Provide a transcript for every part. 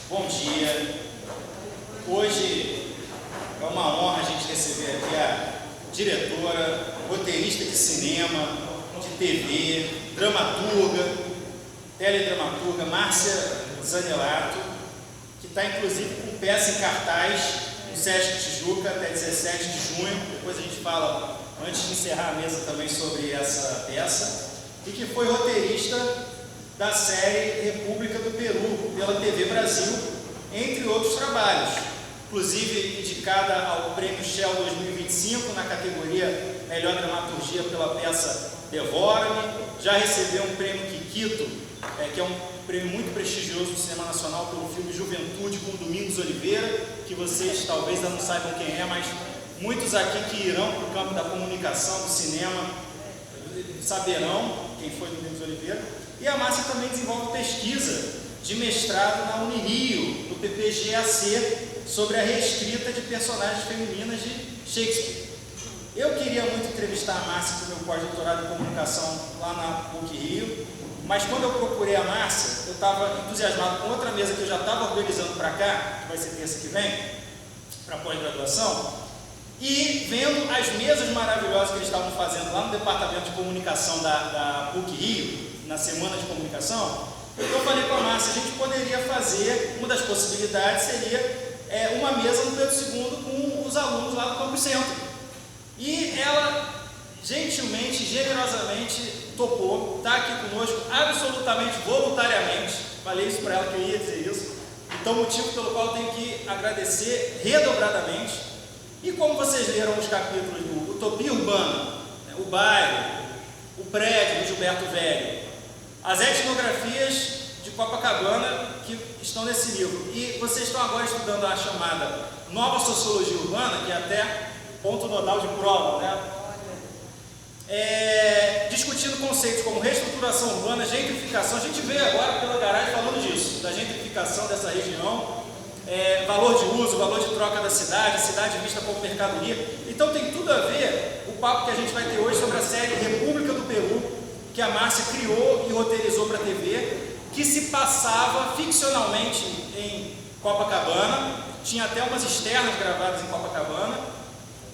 Bom dia. Hoje é uma honra a gente receber aqui a diretora, roteirista de cinema, de TV, dramaturga, teledramaturga, Márcia Zanelato, que está inclusive com peça em cartaz no Sesc Tijuca até 17 de junho. Depois a gente fala, antes de encerrar a mesa, também sobre essa peça, e que foi roteirista da série República do Peru, pela TV Brasil, entre outros trabalhos. Inclusive indicada ao Prêmio Shell 2025 na categoria Melhor Dramaturgia pela peça Devora-me. Já recebeu um prêmio Kikito, que é um prêmio muito prestigioso do cinema nacional, pelo filme Juventude, com Domingos Oliveira, que vocês talvez ainda não saibam quem é, mas muitos aqui que irão para o campo da comunicação, do cinema, saberão quem foi Domingos Oliveira. E a Márcia também desenvolve pesquisa de mestrado na Unirio, no PPG-AC, sobre a reescrita de personagens femininas de Shakespeare. Eu queria muito entrevistar a Márcia para o meu pós-doutorado em comunicação lá na PUC-Rio, mas quando eu procurei a Márcia, eu estava entusiasmado com outra mesa que eu já estava organizando para cá, que vai ser terça que vem, para pós-graduação, e vendo as mesas maravilhosas que eles estavam fazendo lá no departamento de comunicação da PUC-Rio, na semana de comunicação, eu falei com a Márcia, a gente poderia fazer, uma das possibilidades seria uma mesa no Pedro II com os alunos lá do Campus Centro. E ela gentilmente, generosamente topou, está aqui conosco absolutamente voluntariamente. Falei isso para ela, que eu ia dizer isso. Então, motivo pelo qual eu tenho que agradecer redobradamente. E como vocês leram os capítulos do Utopia Urbana, o bairro, o prédio do Gilberto Velho, as etnografias de Copacabana que estão nesse livro, e vocês estão agora estudando a chamada Nova Sociologia Urbana, que é até ponto nodal de prova, né? Discutindo conceitos como reestruturação urbana, gentrificação. A gente veio agora pela garagem falando disso, da gentrificação dessa região, valor de uso, valor de troca da cidade, cidade vista como mercadoria. Então tem tudo a ver o papo que a gente vai ter hoje sobre a série República do Peru, que a Márcia criou e roteirizou para a TV, que se passava ficcionalmente em Copacabana, tinha até umas externas gravadas em Copacabana,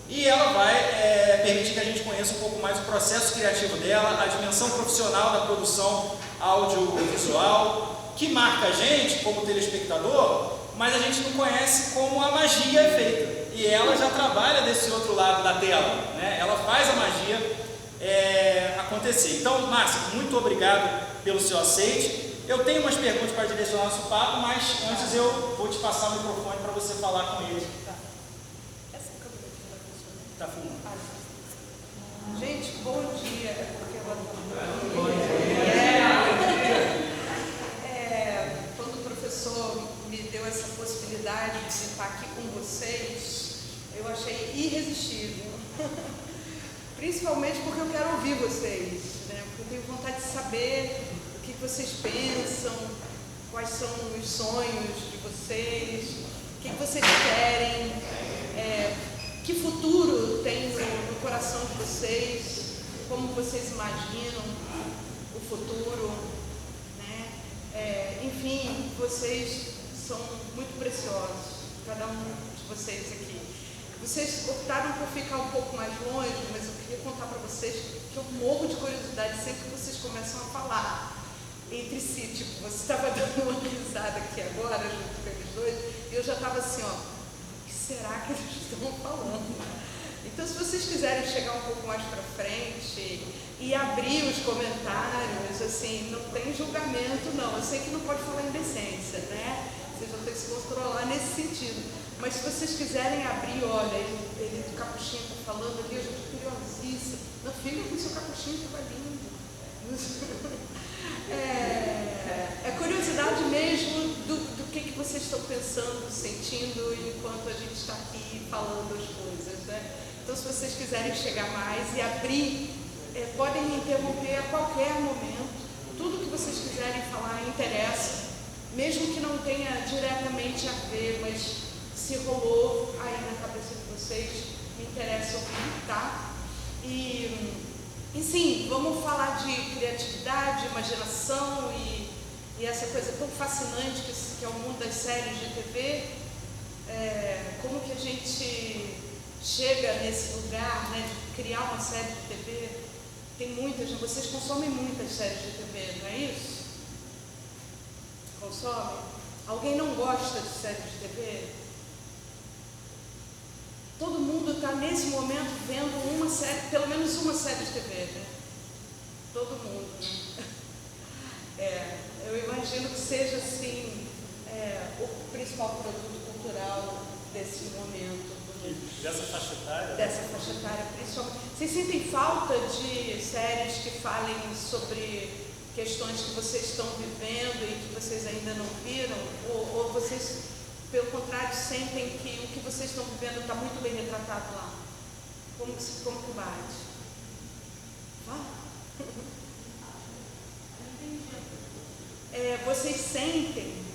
e ela vai permitir que a gente conheça um pouco mais o processo criativo dela, a dimensão profissional da produção audiovisual, que marca a gente como telespectador, mas a gente não conhece como a magia é feita, e ela já trabalha desse outro lado da tela, né? Ela faz a magia acontecer. Então, Márcia, muito obrigado pelo seu aceite. Eu tenho umas perguntas para direcionar nosso papo, mas antes eu vou te passar o microfone para você falar com ele. Essa câmera aqui Está está funcionando? filmando. Gente, bom dia. É porque ela Bom dia. Quando o professor me deu essa possibilidade de estar aqui com vocês, eu achei irresistível. Principalmente porque eu quero ouvir vocês, né? Porque eu tenho vontade de saber o que vocês pensam, quais são os sonhos de vocês, o que vocês querem, que futuro tem no coração de vocês, como vocês imaginam o futuro, né? Enfim, vocês são muito preciosos, cada um de vocês aqui. Vocês optaram por ficar um pouco mais longe, mas eu queria contar para vocês que eu morro de curiosidade sempre que vocês começam a falar entre si. Tipo, você estava dando uma risada aqui agora, junto com eles dois, e eu já estava assim, ó, o que será que eles estão falando? Então, se vocês quiserem chegar um pouco mais para frente e abrir os comentários, assim, não tem julgamento, não. Eu sei que não pode falar indecência, né? Vocês vão ter que se controlar nesse sentido. Mas se vocês quiserem abrir, olha, ele do capuchinho está falando ali, eu já estou curiosíssima. Não, fica com o seu capuchinho, estava lindo. É curiosidade mesmo do que vocês estão pensando, sentindo, enquanto a gente está aqui falando as coisas, né? Então, se vocês quiserem chegar mais e abrir, podem me interromper a qualquer momento. Tudo que vocês quiserem falar interessa, mesmo que não tenha diretamente a ver, mas se rolou aí na cabeça de vocês, me interessa ouvir, tá? E sim, vamos falar de criatividade, imaginação e e essa coisa tão fascinante que é o mundo das séries de TV, como que a gente chega nesse lugar, né, de criar uma série de TV? Tem muitas, vocês consomem muitas séries de TV, não é isso? Consomem? Alguém não gosta de séries de TV? Todo mundo está nesse momento vendo uma série, pelo menos uma série de TV, né? Todo mundo, né? Eu imagino que seja assim, o principal produto cultural desse momento. Dessa faixa etária? Dessa faixa etária, principalmente. Vocês sentem falta de séries que falem sobre questões que vocês estão vivendo e que vocês ainda não viram? Ou vocês, pelo contrário, sentem que o que vocês estão vivendo está muito bem retratado lá? Como que bate? Vocês sentem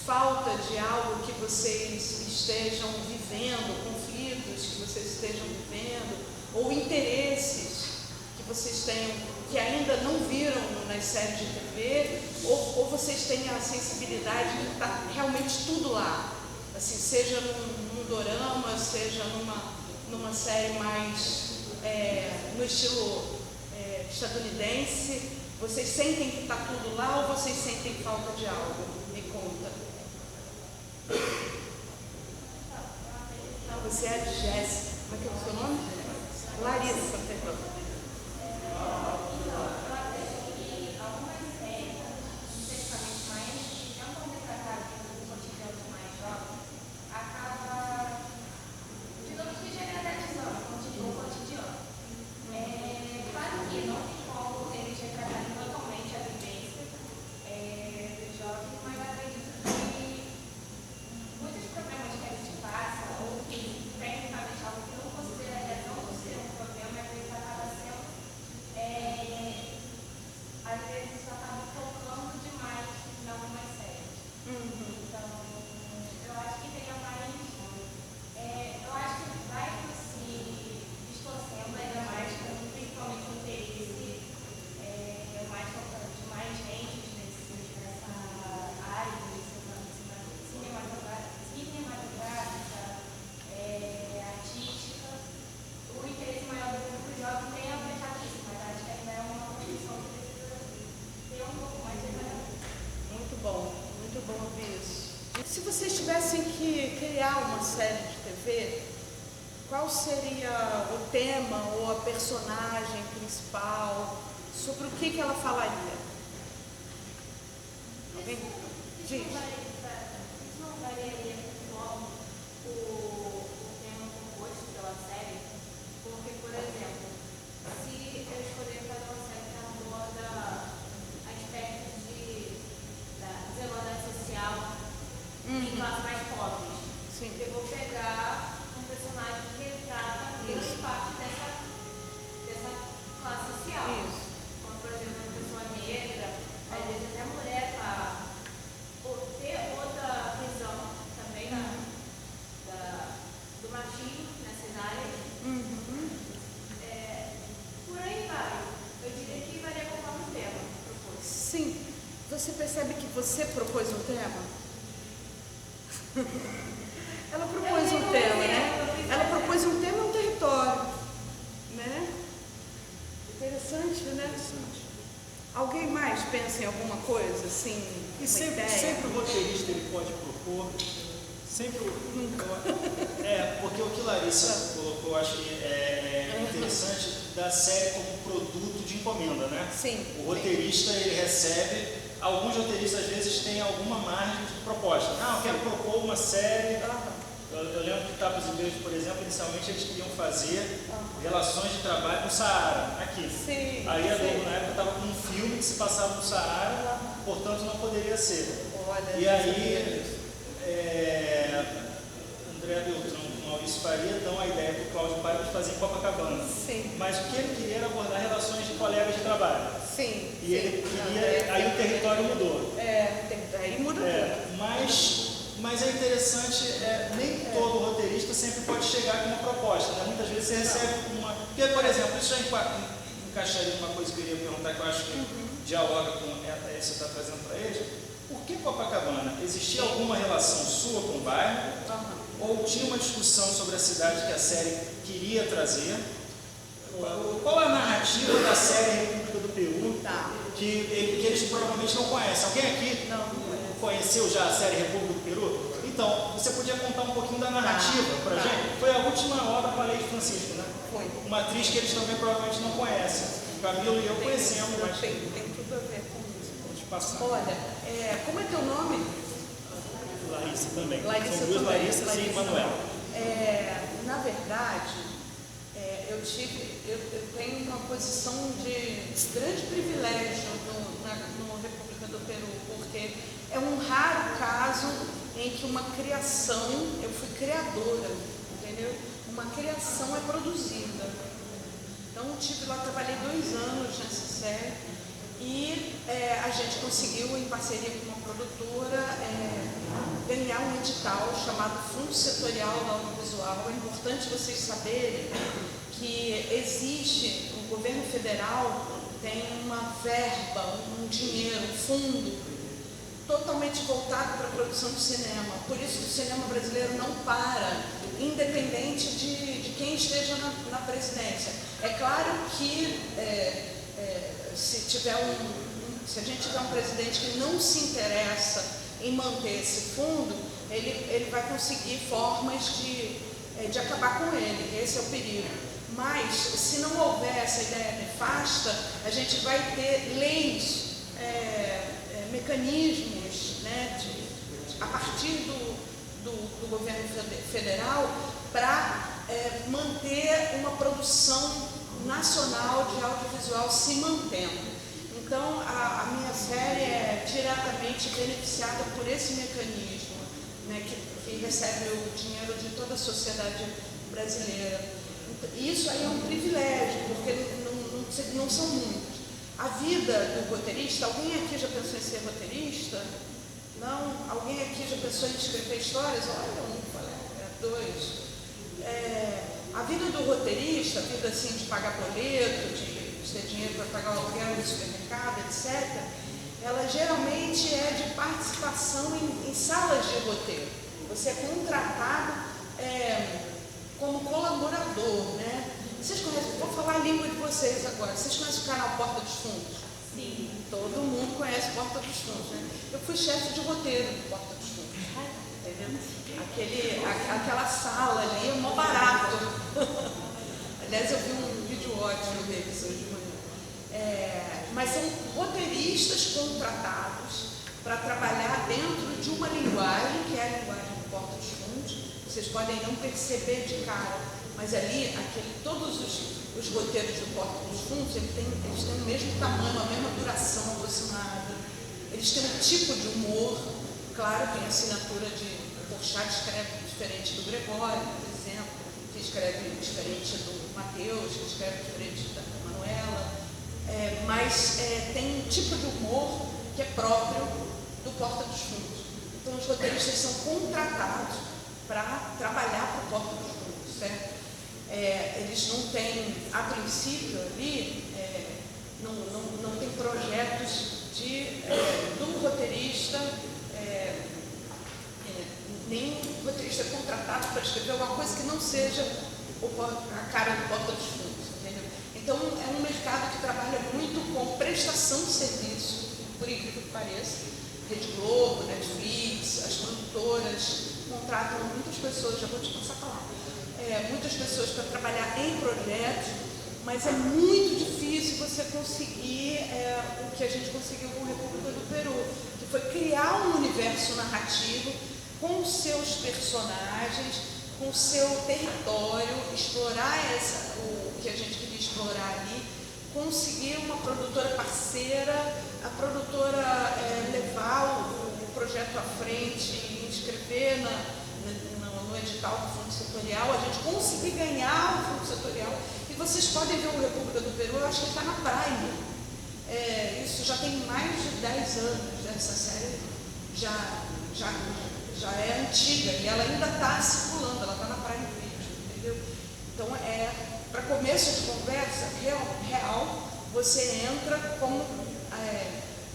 falta de algo que vocês estejam vivendo, conflitos que vocês estejam vivendo, ou interesses que vocês tenham, que ainda não viram nas séries de TV, ou vocês têm a sensibilidade de estar realmente tudo lá, assim, seja num dorama, seja numa série mais no estilo estadunidense? Vocês sentem que está tudo lá ou vocês sentem falta de algo? Me conta. Você é a Jéssica. Como é que é o seu nome? Larissa, perdão. Se vocês tivessem que criar uma série de TV, qual seria o tema ou a personagem principal? Sobre o que ela falaria? Alguém diz? Isso não variaria como o tema composto pela série? Porque, por exemplo, se eu escolher fazer uma série que aborda aspectos de desigualdade social em classes mais pobres, Sim. eu vou pegar um personagem que retrata grande parte dessa classe social. Isso. Como, por exemplo, uma pessoa negra, às vezes até a mulher para ter outra visão também do machismo nessas áreas. Por aí vai. Eu diria que varia conforme o tema proposto. Sim. Você percebe que você propôs um tema? Ela propôs um tema, né? Ela propôs um tema e um território, né? Interessante, né? Alguém mais pensa em alguma coisa, assim, E uma sempre ideia? o roteirista ele pode propor, sempre porque o que Larissa colocou, eu acho que é interessante, da série como produto de encomenda, né? Sim. O roteirista ele recebe, alguns roteiristas às vezes têm alguma margem de proposta. Eu quero propor uma série. Eu lembro que Tapas e Beijos, por exemplo, inicialmente eles queriam fazer relações de trabalho no Saara, aqui. Sim, Aí a Globo sim. na época estava com um filme que se passava no Saara, portanto não poderia ser. Olha, E aí, André Beltrão e Maurício Faria dão a ideia para o Cláudio Paiva de fazer em Copacabana. Sim. Mas o que ele queria era abordar relações de colegas de trabalho. Sim. E ele queria, aí o território mudou. Aí muda tudo. Mas é interessante, nem todo roteirista sempre pode chegar com uma proposta, né? Muitas vezes você recebe uma... Porque, por exemplo, isso já encaixaria uma coisa que eu queria perguntar, que eu acho que dialoga com isso que você está trazendo para eles. Por que Copacabana? Existia alguma relação sua com o bairro? Ou tinha uma discussão sobre a cidade que a série queria trazer? Qual a narrativa da série República do Peru que eles provavelmente não conhecem? Alguém aqui conheceu já a série República do Peru? Então, você podia contar um pouquinho da narrativa para a gente? Foi a última obra com a Lei de Francisco, né? Foi. Uma atriz que eles também provavelmente não conhecem. O Camilo e eu conhecemos, mas Tem tudo a ver com isso. vamos passar. Olha, como é teu nome? Larissa também. Larissa São duas também. Larissas Larissa e Manuel. Na verdade, eu tenho uma posição de grande privilégio no República do Peru, porque é um raro caso em que uma criação, eu fui criadora, entendeu? Uma criação é produzida. Então, eu estive lá, trabalhei 2 anos nessa série e a gente conseguiu, em parceria com uma produtora, ganhar um edital chamado Fundo Setorial da Audiovisual. É importante vocês saberem que existe, o governo federal tem uma verba, um dinheiro, um fundo totalmente voltado para a produção de cinema. Por isso que o cinema brasileiro não para, independente de quem esteja na presidência. É claro que se a gente tiver um presidente que não se interessa em manter esse fundo, ele vai conseguir formas de acabar com ele. Esse é o perigo. Mas, se não houver essa ideia nefasta, a gente vai ter leis, mecanismos, né, a partir do governo federal para manter uma produção nacional de audiovisual se mantendo. Então, a minha série é diretamente beneficiada por esse mecanismo, né, que recebe o dinheiro de toda a sociedade brasileira. Isso aí é um privilégio, porque não são muitos. A vida do roteirista, alguém aqui já pensou em ser roteirista? Não? Alguém aqui já pensou em escrever histórias? Olha, dois. A vida do roteirista, a vida assim de pagar boleto, de ter dinheiro para pagar o aluguel no supermercado, etc., ela geralmente é de participação em salas de roteiro. Você é contratado como colaborador, né? Vocês conhecem, vou falar a língua de vocês agora. Vocês conhecem o canal Porta dos Fundos? Sim. Todo mundo conhece Porta dos Fundos, né? Eu fui chefe de roteiro do Porta dos Fundos. Entendeu? Aquela sala ali é mó barato. Aliás, eu vi um vídeo ótimo deles hoje de manhã. Mas são roteiristas contratados para trabalhar dentro de uma linguagem, que é a linguagem do Porta dos Fundos. Vocês podem não perceber de cara, mas ali, todos os roteiros do Porta dos Fundos, eles têm o mesmo tamanho, a mesma duração aproximada. Eles têm um tipo de humor, claro, tem a assinatura de Porchat, escreve diferente do Gregório, por exemplo, que escreve diferente do Mateus, que escreve diferente da Manuela, mas tem um tipo de humor que é próprio do Porta dos Fundos. Então, os roteiristas são contratados para trabalhar para o Porta dos Fundos, certo? Eles não têm, a princípio ali, não tem projetos do roteirista, nem o roteirista contratado para escrever alguma coisa que não seja a cara do Porta dos Fundos, entendeu? Então, é um mercado que trabalha muito com prestação de serviço, por incrível que pareça. Rede Globo, Netflix, as produtoras contratam muitas pessoas, já vou te passar a palavra, muitas pessoas para trabalhar em projetos, mas é muito difícil você conseguir o que a gente conseguiu com a República do Peru, que foi criar um universo narrativo com os seus personagens, com o seu território, explorar o que a gente queria explorar ali, conseguir uma produtora parceira, a produtora levar o projeto à frente, inscrever no edital do Fundo Setorial, a gente conseguir ganhar o Fundo Setorial. E vocês podem ver o República do Peru, eu acho que está na Prime. Isso já tem mais de 10 anos, essa série já é antiga e ela ainda está circulando, ela está na Prime Video, entendeu? Então, para começo de conversa real, você entra como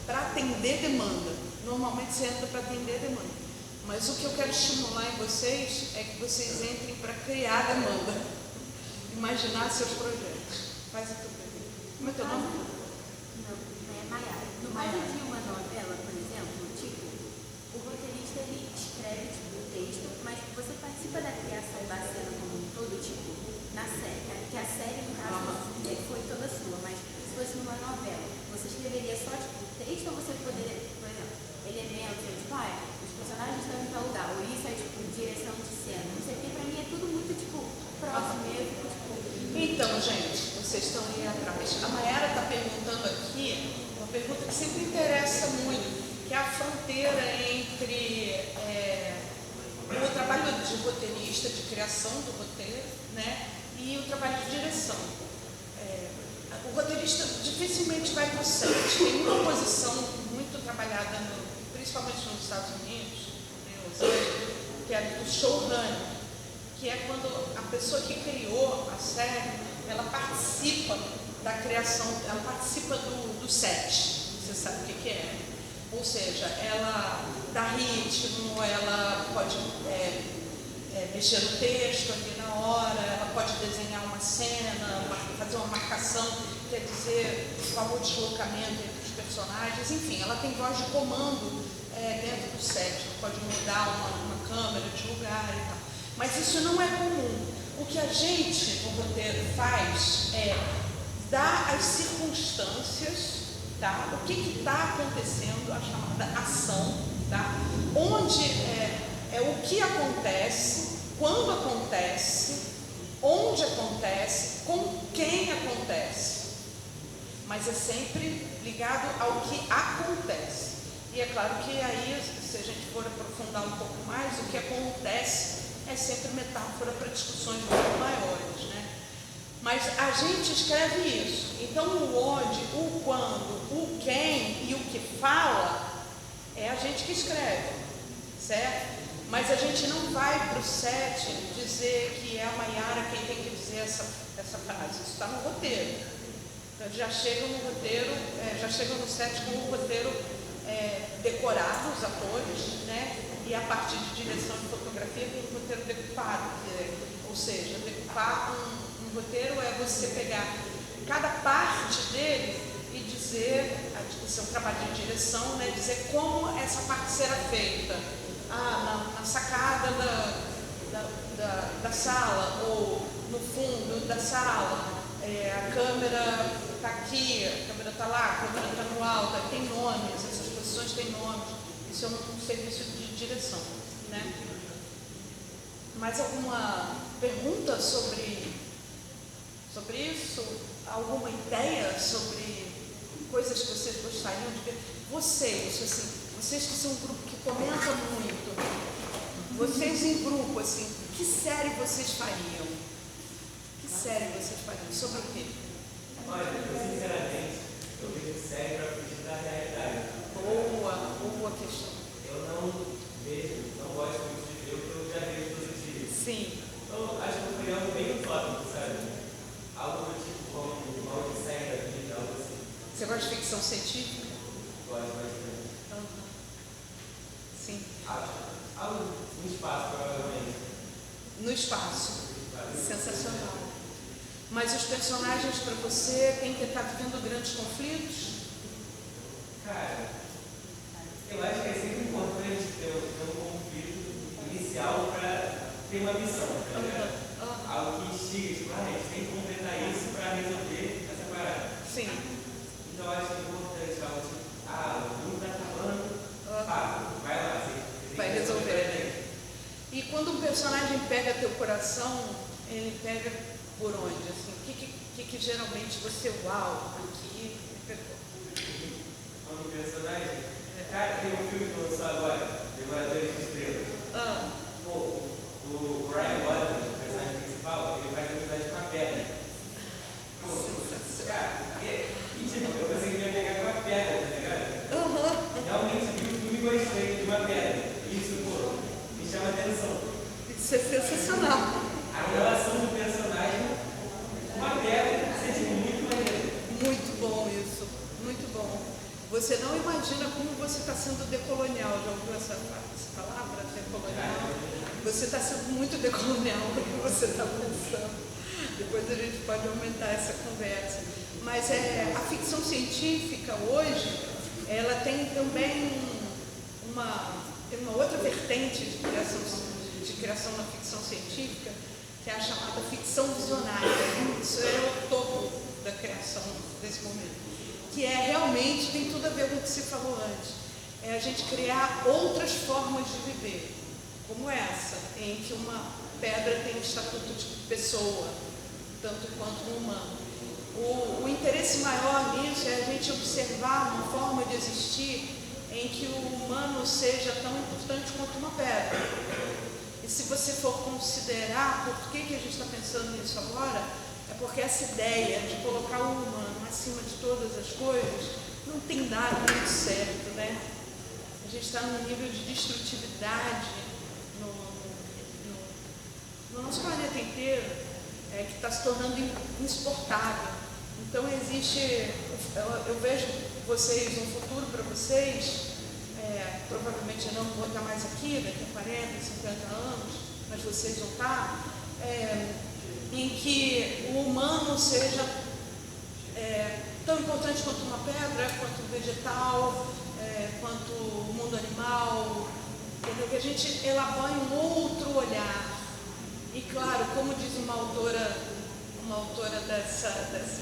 para atender demanda. Normalmente você entra para atender demanda. Mas o que eu quero estimular em vocês é que vocês entrem para criar demanda. Imaginar seus projetos. Faz a tua pergunta. Como é teu nome? Maiara. No caso de uma novela, por exemplo, tipo, o roteirista ele escreve o texto, mas você participa da criação da cena como um todo, tipo, na série, né? Porque a série, no caso, foi toda sua, mas se fosse numa novela, você escreveria só, tipo, o texto ou você poderia, por exemplo, elementos, tipo, os personagens estão em tal lugar, ou isso é, tipo, direção de cena, não sei, porque pra mim é tudo muito, tipo, próximo mesmo, tipo... Então, gente, vocês estão aí atrás. A Maiara está perguntando aqui uma pergunta que sempre interessa muito, que é a fronteira entre o trabalho de roteirista, de criação do roteiro, né, e o trabalho de direção. O roteirista dificilmente vai para o set. Tem uma posição muito trabalhada, principalmente nos Estados Unidos, que é do showrunner, que é quando a pessoa que criou a série, ela participa da criação, ela participa do set, você sabe o que é. Ou seja, ela dá ritmo, ela pode mexer no texto ali na hora, ela pode desenhar uma cena, fazer uma marcação, quer dizer, qual o deslocamento entre os personagens, enfim, ela tem voz de comando dentro do set, pode mudar uma câmera de lugar e tal. Mas isso não é comum. O que a gente, no roteiro, faz é dar as circunstâncias, tá? O que está acontecendo, a chamada ação, tá? Onde é o que acontece, quando acontece, onde acontece, com quem acontece. Mas é sempre ligado ao que acontece. E é claro que aí, se a gente for aprofundar um pouco mais, o que acontece é sempre metáfora para discussões muito maiores, né? Mas a gente escreve isso. Então o onde, o quando, o quem e o que fala é a gente que escreve, certo? Mas a gente não vai para o set dizer que é a Maiara quem tem que dizer essa frase. Isso está no roteiro. Então, já chegam no roteiro, já chegam no set com o roteiro decorado, os atores, né? E a partir de direção de fotografia tem um roteiro decupado, ou seja, decupar um roteiro é você pegar cada parte dele e dizer, isso é um trabalho de direção, né? Dizer como essa parte será feita. Na sacada da sala, ou no fundo da sala, a câmera está aqui, a câmera está lá, a câmera está no alto, tem nomes, essas posições têm nomes. Isso é um serviço de direção, né? Mais alguma pergunta sobre isso? Alguma ideia sobre coisas que vocês gostariam de ver? Vocês que são um grupo que comenta muito, vocês em grupo, assim, que série vocês fariam? Que série vocês fariam? Sobre o quê? Olha, eu sinceramente, eu vejo série para fugir da realidade. Boa questão. Eu não gosto muito de ver o que eu já vejo todos os dias. Sim. Então, acho que eu faria algo bem utópico, sabe? Algo do tipo como uma odisseia da vida, algo assim. Você gosta de ficção científica? Gosto bastante. Sim. Algo no espaço, provavelmente. No espaço. Sensacional. Mas os personagens para você têm que estar vivendo grandes conflitos? Cara, eu acho que é sempre importante ter um conflito inicial para ter uma missão, tá ligado? Algo que instiga, tipo, a gente tem que completar isso para resolver essa parada. Sim. Então eu acho que é importante algo tipo, o mundo está acabando, vai lá, você vai resolver, né? E quando um personagem pega teu coração, ele pega por onde? Assim, o que geralmente você, aqui pegou? Quando o personagem. Cara, tem um filme que lançou agora, Devoradores de Estrelas. O Ryan Gosling, o personagem principal, ele faz amizade com a pedra. Cara, eu pensei que ia pegar com a pedra, tá ligado? Realmente vi o filme e gostei de uma pedra. Isso, me chama atenção. Isso é sensacional. A relação do personagem com a pedra, isso é muito maneiro. Muito bom isso, muito bom. Você não imagina como você está sendo decolonial. Já ouviu essa palavra, decolonial? Você está sendo muito decolonial o que você está pensando. Depois a gente pode aumentar essa conversa. Mas a ficção científica hoje, ela tem também tem uma outra vertente de criação na ficção científica, que é a chamada ficção visionária. Isso é o topo da criação desse momento. Que realmente, tem tudo a ver com o que você falou antes. É a gente criar outras formas de viver, como essa, em que uma pedra tem o estatuto de pessoa, tanto quanto um humano. O interesse maior nisso é a gente observar uma forma de existir em que o humano seja tão importante quanto uma pedra. E se você for considerar por que a gente está pensando nisso agora, é porque essa ideia de colocar o humano acima de todas as coisas não tem dado muito certo, né? A gente está num nível de destrutividade no nosso planeta inteiro, que está se tornando insuportável. Então eu vejo vocês, um futuro para vocês, provavelmente eu não vou estar mais aqui daqui a 40, 50 anos, mas vocês vão estar, em que o humano seja tão importante quanto uma pedra, quanto um vegetal, quanto o mundo animal, entendeu? Que a gente elabore um outro olhar. E claro, como diz uma autora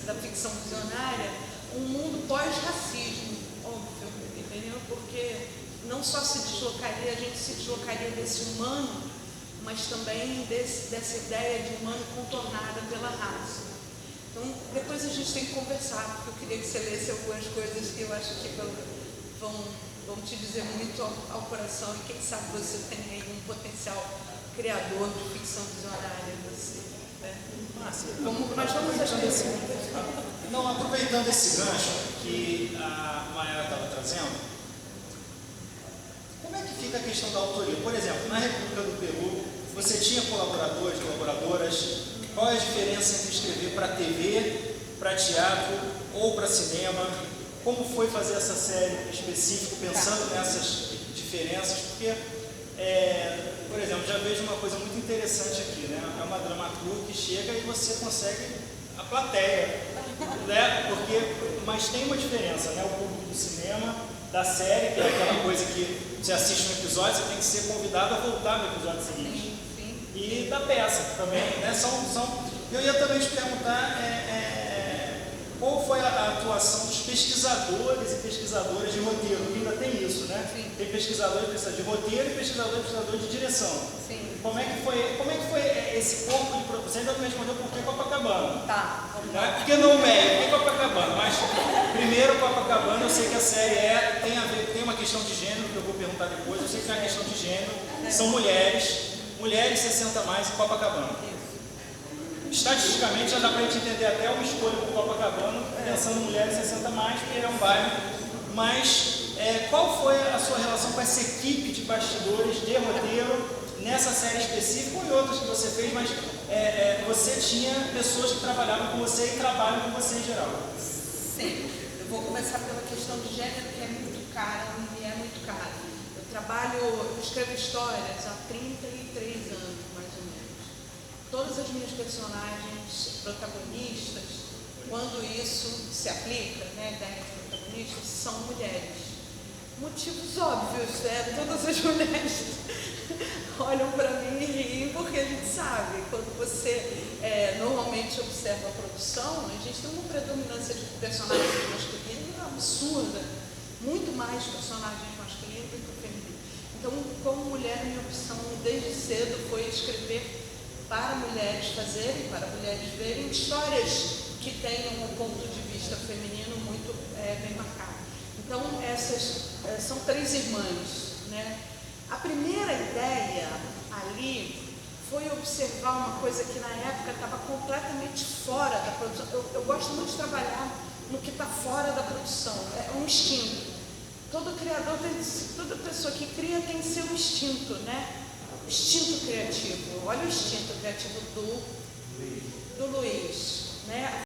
da ficção visionária, um mundo pós-racismo, óbvio, entendeu? Porque não só a gente se deslocaria desse humano, mas também dessa ideia de humano contornada pela raça. Então, depois a gente tem que conversar, porque eu queria que você lesse algumas coisas que eu acho que vão te dizer muito ao coração, e quem sabe você tem aí um potencial criador de ficção visionária, você, né? Mas vamos às perguntas. Não, aproveitando esse gancho que a Mayara estava trazendo, como é que fica a questão da autoria? Por exemplo, na República do Peru, você tinha colaboradores, colaboradoras. Qual é a diferença entre escrever para TV, para teatro ou para cinema? Como foi fazer essa série específica, pensando nessas diferenças? Porque, por exemplo, já vejo uma coisa muito interessante aqui, né? É uma dramaturga que chega e você consegue a plateia, né? Mas tem uma diferença, né? O público do cinema, da série, que é aquela coisa que você assiste um episódio, você tem que ser convidado a voltar no episódio seguinte. E da peça também, né? Eu ia também te perguntar qual foi a atuação dos pesquisadores e pesquisadoras de roteiro, porque ainda tem isso, né? Sim. Tem pesquisador de roteiro e pesquisador de direção. Sim. Como é que foi esse corpo de produção? Você ainda não me respondeu por que Copacabana. Tá. Né? Por que não Meia? Por que Copacabana? Mas primeiro Copacabana, eu sei que a série tem uma questão de gênero, que eu vou perguntar depois, eu sei que tem uma questão de gênero, são mulheres 60 mais em Copacabana. Estatisticamente já dá para a gente entender até uma escolha por Copacabana, pensando em mulheres 60 mais, porque é um bairro. Mas qual foi a sua relação com essa equipe de bastidores de roteiro nessa série específica ou em outras que você fez, mas você tinha pessoas que trabalhavam com você e trabalham com você em geral? Sim. Eu vou começar pela questão de gênero, que é muito cara, e é muito cara. Eu escrevo histórias há 33 anos, mais ou menos. Todas as minhas personagens protagonistas, quando isso se aplica, né, ideia de protagonistas, são mulheres. Motivos óbvios, né? Todas as mulheres olham para mim e riem, porque a gente sabe, quando você normalmente observa a produção, a gente tem uma predominância de personagens masculinos absurda, muito mais personagens masculinos do que femininos. Então, como mulher, minha opção desde cedo foi escrever para mulheres fazerem, para mulheres verem histórias que tenham um ponto de vista feminino muito bem marcado. Então, essas são 3 irmãs, né? A primeira ideia ali foi observar uma coisa que na época estava completamente fora da produção. Eu gosto muito de trabalhar no que está fora da produção, é um instinto. Todo criador, toda pessoa que cria tem seu instinto, né? Instinto criativo. Olha o instinto criativo do Luiz, né?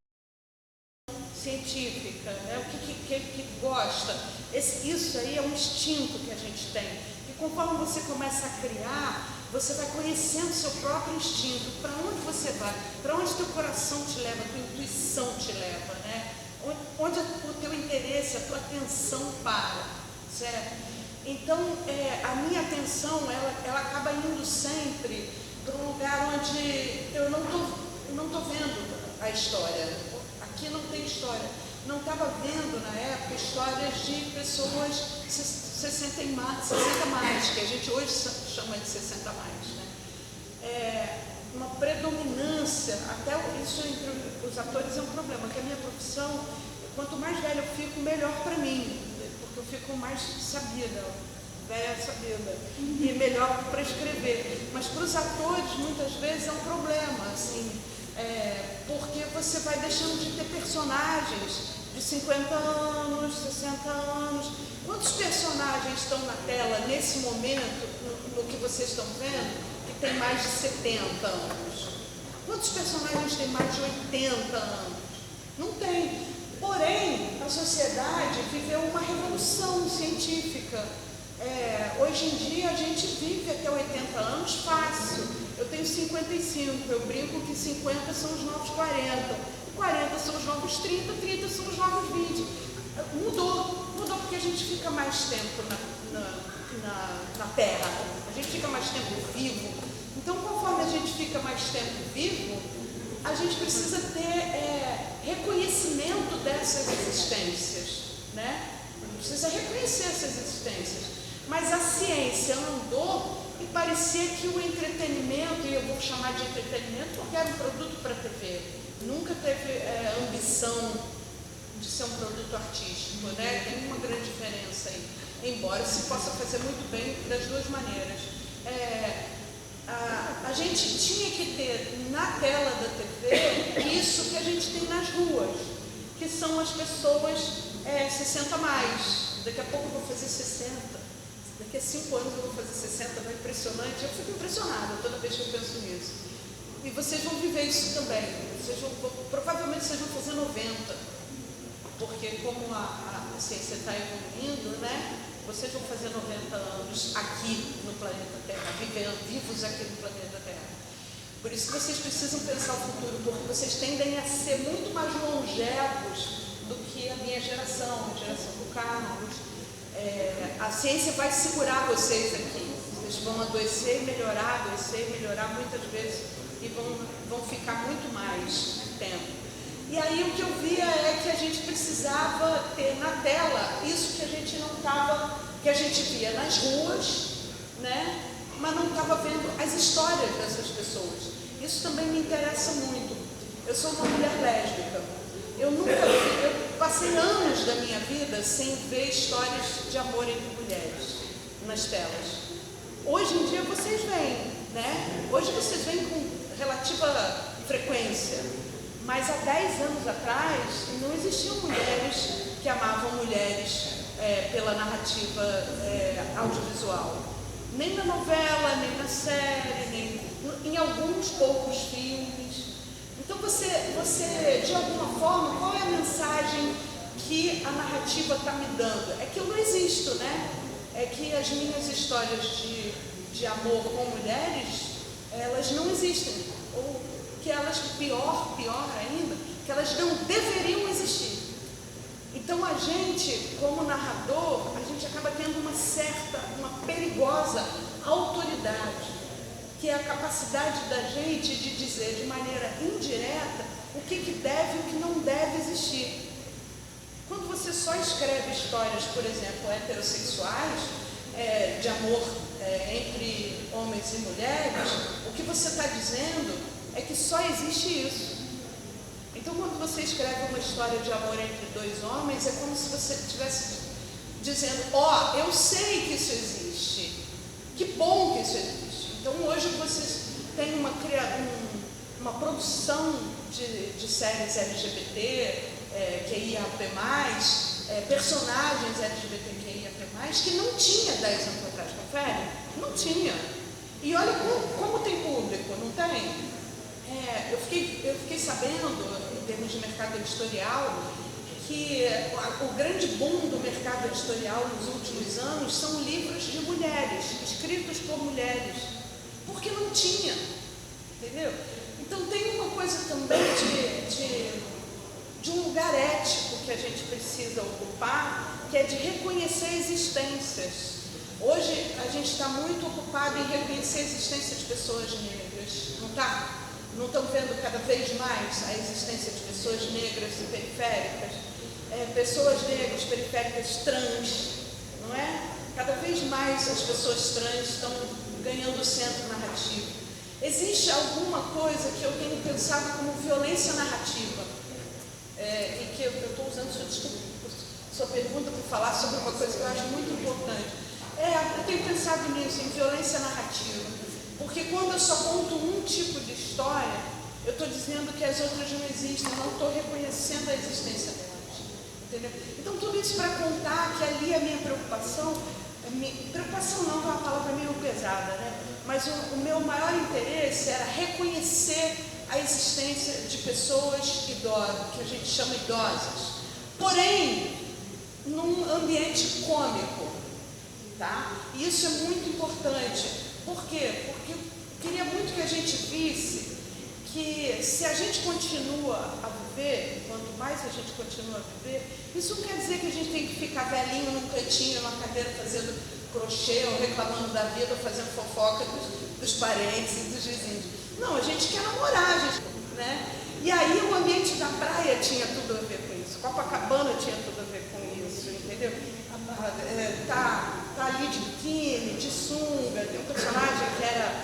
científica, né? O que gosta. Isso aí é um instinto que a gente tem. E conforme você começa a criar, você vai conhecendo seu próprio instinto, para onde você vai, para onde teu coração te leva, a tua intuição te leva, né? Onde o teu interesse, a tua atenção para, certo? Então, a minha atenção, ela acaba indo sempre para um lugar onde eu não tô vendo a história. Aqui não tem história. Não estava vendo na época histórias de pessoas 60 mais, que a gente hoje chama de 60 mais, né? Uma predominância, até isso entre os atores é um problema, que a minha profissão, quanto mais velha eu fico, melhor para mim, porque eu fico mais sabida, velha sabida, e melhor para escrever. Mas para os atores, muitas vezes, é um problema, assim, porque você vai deixando de ter personagens de 50 anos, 60 anos. Quantos personagens estão na tela nesse momento, no que vocês estão vendo, que tem mais de 70 anos? Quantos personagens têm mais de 80 anos? Não tem. Porém, a sociedade viveu uma revolução científica. Hoje em dia a gente vive até 80 anos fácil. Eu tenho 55, eu brinco que 50 são os novos 40, 40 são os novos 30, 30 são os novos 20. Mudou porque a gente fica mais tempo na Terra, a gente fica mais tempo vivo. Então, conforme a gente fica mais tempo vivo, a gente precisa ter reconhecimento dessas existências, né? Precisa reconhecer essas existências. Mas a ciência andou e parecia que o entretenimento, e eu vou chamar de entretenimento porque era um produto para a TV, nunca teve ambição de ser um produto artístico, né? Tem uma grande diferença aí, embora se possa fazer muito bem das duas maneiras. A gente tinha que ter na tela da TV isso que a gente tem nas ruas, que são as pessoas 60 mais. Daqui a pouco eu vou fazer 60, daqui a 5 anos eu vou fazer 60, vai impressionante. Eu fico impressionada toda vez que eu penso nisso. E vocês vão viver isso também. Provavelmente vocês vão fazer 90, porque como a ciência está evoluindo, né? Vocês vão fazer 90 anos aqui no planeta Terra, vivos aqui no planeta Terra. Por isso que vocês precisam pensar o futuro, porque vocês tendem a ser muito mais longevos do que a minha geração, a geração do Carlos. A ciência vai segurar vocês aqui. Vocês vão adoecer e melhorar muitas vezes e vão ficar muito mais tempo. E aí o que eu via é que a gente precisava ter na tela isso que a gente não estava, que a gente via nas ruas, né? Mas não estava vendo as histórias dessas pessoas. Isso também me interessa muito. Eu sou uma mulher lésbica. Eu passei anos da minha vida sem ver histórias de amor entre mulheres nas telas. Hoje em dia vocês veem, né? Hoje vocês veem com relativa frequência. Mas há 10 anos atrás não existiam mulheres que amavam mulheres pela narrativa audiovisual. Nem na novela, nem na série, nem em alguns poucos filmes. Então você, de alguma forma, qual é a mensagem que a narrativa está me dando? É que eu não existo, né? É que as minhas histórias de amor com mulheres, elas não existem. Ou que elas, pior ainda, que elas não deveriam existir. Então a gente, como narrador, a gente acaba tendo uma perigosa autoridade, que é a capacidade da gente de dizer de maneira indireta o que deve e o que não deve existir. Quando você só escreve histórias, por exemplo, heterossexuais, de amor entre homens e mulheres, o que você está dizendo é que só existe isso. Então, quando você escreve uma história de amor entre dois homens, é como se você estivesse dizendo: eu sei que isso existe, que bom que isso existe. Então, hoje vocês têm uma produção de séries LGBT, QIAP+, personagens LGBTQIAP+, que não tinha 10 anos atrás, confere? Não tinha. E olha como tem público, não tem? Eu fiquei sabendo, em termos de mercado editorial, que o grande boom do mercado editorial nos últimos anos são livros de mulheres, escritos por mulheres, porque não tinha, entendeu? Então tem uma coisa também de um lugar ético que a gente precisa ocupar, que é de reconhecer existências. Hoje a gente está muito ocupado em reconhecer a existência de pessoas negras, não está? Não estão vendo cada vez mais a existência de pessoas negras e periféricas, pessoas negras, periféricas, trans, não é? Cada vez mais as pessoas trans estão ganhando centro narrativo. Existe alguma coisa que eu tenho pensado como violência narrativa, e que eu estou usando sua pergunta para falar sobre uma coisa que eu acho muito importante. Eu tenho pensado nisso, em violência narrativa, porque quando eu só conto um tipo de história, eu estou dizendo que as outras não existem, eu não estou reconhecendo a existência delas, entendeu? Então tudo isso para contar que ali a minha preocupação não é uma palavra meio pesada, né? Mas o meu maior interesse era reconhecer a existência de pessoas idosas, que a gente chama idosas, porém num ambiente cômico. Tá? E isso é muito importante. Por quê? Porque eu queria muito que a gente visse que se a gente continua a viver, quanto mais a gente continua a viver, isso não quer dizer que a gente tem que ficar velhinho num cantinho, numa cadeira, fazendo crochê, ou reclamando da vida, ou fazendo fofoca dos parentes e dos vizinhos. Não, a gente quer namorar, né? E aí o ambiente da praia tinha tudo a ver com isso, Copacabana tinha tudo a ver com isso, entendeu? Tá ali de biquíni, de sunga, tem um personagem que era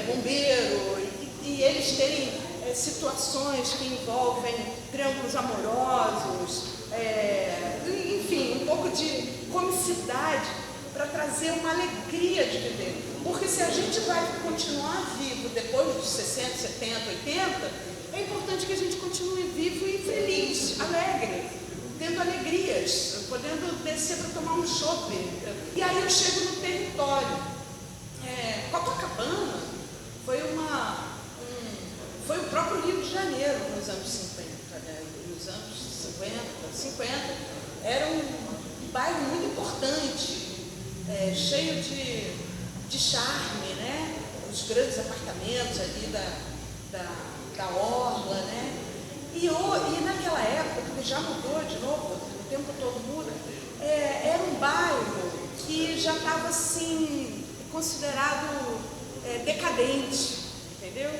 bombeiro, e eles terem situações que envolvem triângulos amorosos, enfim, um pouco de comicidade para trazer uma alegria de viver. Porque se a gente vai continuar vivo depois dos 60, 70, 80, é importante que a gente continue vivo e feliz, alegre, tendo alegrias, podendo descer para tomar um chopp. E aí eu chego no território. Copacabana foi o próprio Rio de Janeiro nos anos 50. Né? Nos anos 50 era um bairro muito importante, cheio de charme, né? Os grandes apartamentos ali da orla, né? E naquela época, porque já mudou de novo, o tempo todo muda, era um bairro que já estava assim, considerado decadente, entendeu?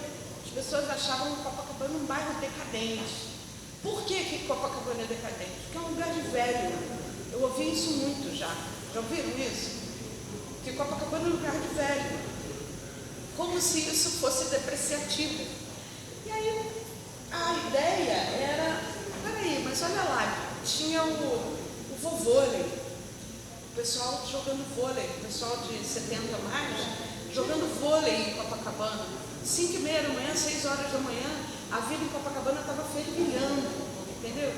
As pessoas achavam Copacabana um bairro decadente. Por que Copacabana é decadente? Porque é um lugar de velho. Eu ouvi isso muito já. Já ouviram isso? Que Copacabana é um lugar de velho. Como se isso fosse depreciativo. E aí a ideia era, peraí, mas olha lá, tinha o vôlei, o pessoal jogando vôlei, o pessoal de 70 a mais, jogando vôlei em Copacabana, 5h30 da manhã, 6 horas da manhã, a vida em Copacabana estava fervilhando, entendeu?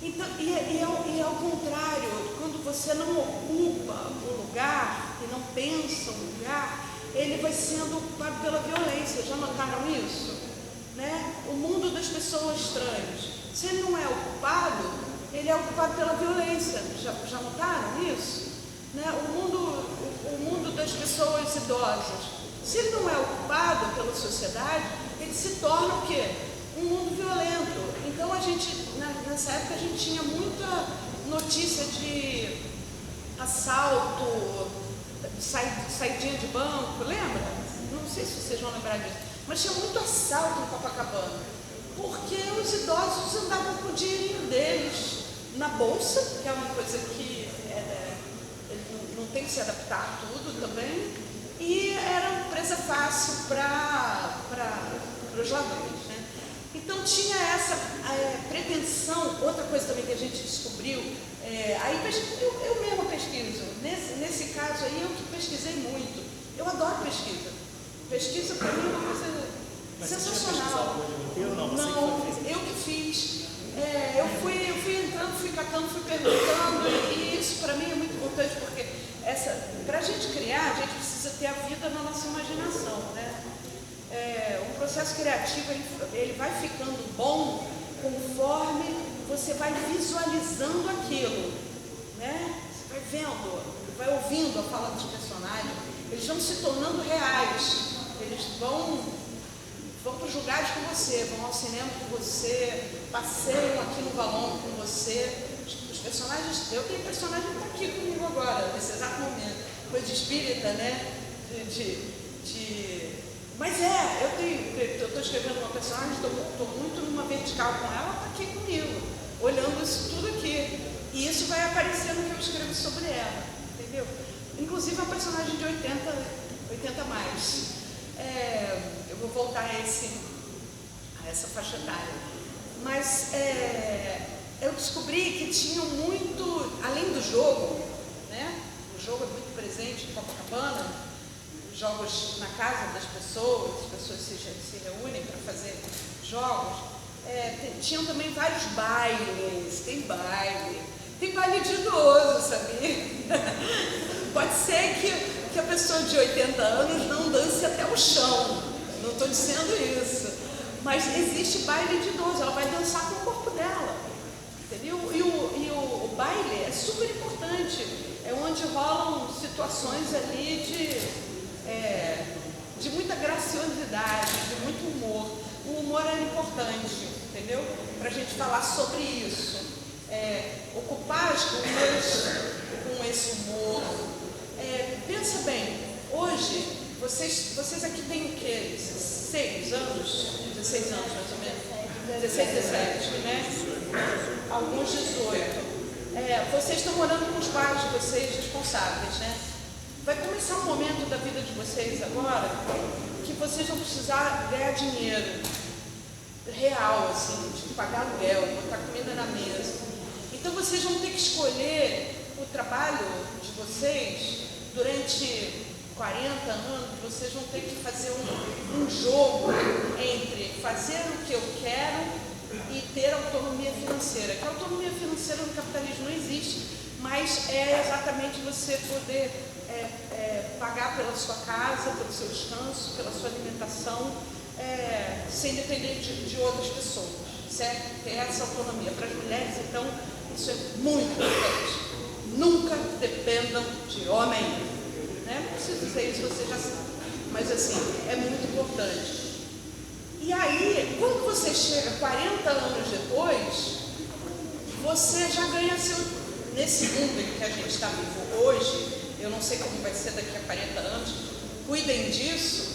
Então, e ao contrário, quando você não ocupa o lugar e não pensa o lugar, ele vai sendo ocupado pela violência. Já notaram isso? Né? O mundo das pessoas trans, se ele não é ocupado, ele é ocupado pela violência. Já notaram isso? Né? O mundo das pessoas idosas, se ele não é ocupado pela sociedade, ele se torna o quê? Um mundo violento. Então nessa época a gente tinha muita notícia de assalto, saidinha de banco, lembra? Não sei se vocês vão lembrar disso, mas tinha muito assalto em Copacabana, porque os idosos andavam com o dinheirinho deles na bolsa, que é uma coisa que não tem que se adaptar a tudo também, e era presa fácil para os ladrões, né? Então tinha essa pretensão. Outra coisa também que a gente descobriu, eu mesma pesquiso, nesse caso aí eu que pesquisei muito, eu adoro pesquisa. Pesquisa para mim é uma coisa sensacional. Não, eu que fiz. Eu fui entrando, fui catando, fui perguntando, e isso para mim é muito importante, porque para a gente criar, a gente precisa ter a vida na nossa imaginação, né? Um processo criativo ele vai ficando bom conforme você vai visualizando aquilo, né? Você vai vendo, vai ouvindo a fala dos personagens, eles vão se tornando reais, eles vão para os lugares com você, vão ao cinema com você, passeiam aqui no Valon com você. Os personagens, eu tenho personagem que está aqui comigo agora, nesse exato momento, coisa espírita, né? Mas eu estou escrevendo uma personagem, estou muito numa vertical com ela, está aqui comigo, olhando isso tudo aqui. E isso vai aparecer no que eu escrevo sobre ela, entendeu? Inclusive é uma personagem de 80 mais. Eu vou voltar a essa faixa etária. Mas eu descobri que tinha muito, além do jogo, né? O jogo é muito presente em Copacabana, jogos na casa das pessoas, as pessoas se reúnem para fazer jogos. Tinham também vários bailes, tem baile de idoso, sabia? Pode ser que a pessoa de 80 anos não dance até o chão, não estou dizendo isso, mas existe baile de idoso, ela vai dançar com o corpo dela, entendeu? E o baile é super importante, é onde rolam situações ali de muita graciosidade, de muito humor. O humor é importante, entendeu? Para a gente falar sobre isso. Ocupar as ruas com esse humor. Pensa bem, hoje, vocês aqui têm o quê? 16 anos mais ou menos? 16, 17, né? Alguns 18. Vocês estão morando com os pais de vocês responsáveis, né? Vai começar um momento da vida de vocês agora que vocês vão precisar ganhar dinheiro real, assim, de pagar aluguel, botar comida na mesa. Então vocês vão ter que escolher o trabalho de vocês durante 40 anos, vocês vão ter que fazer um jogo entre fazer o que eu quero e ter autonomia financeira. Que a autonomia financeira no capitalismo não existe, mas é exatamente você poder pagar pela sua casa, pelo seu descanso, pela sua alimentação, sem depender de outras pessoas, certo? Ter essa autonomia. Para as mulheres, então, isso é muito importante. Nunca dependam de homem. Né? Não preciso dizer isso, você já sabe. Mas, assim, é muito importante. E aí, quando você chega 40 anos depois, você já ganha nesse mundo em que a gente está vivo hoje, eu não sei como vai ser daqui a 40 anos, cuidem disso,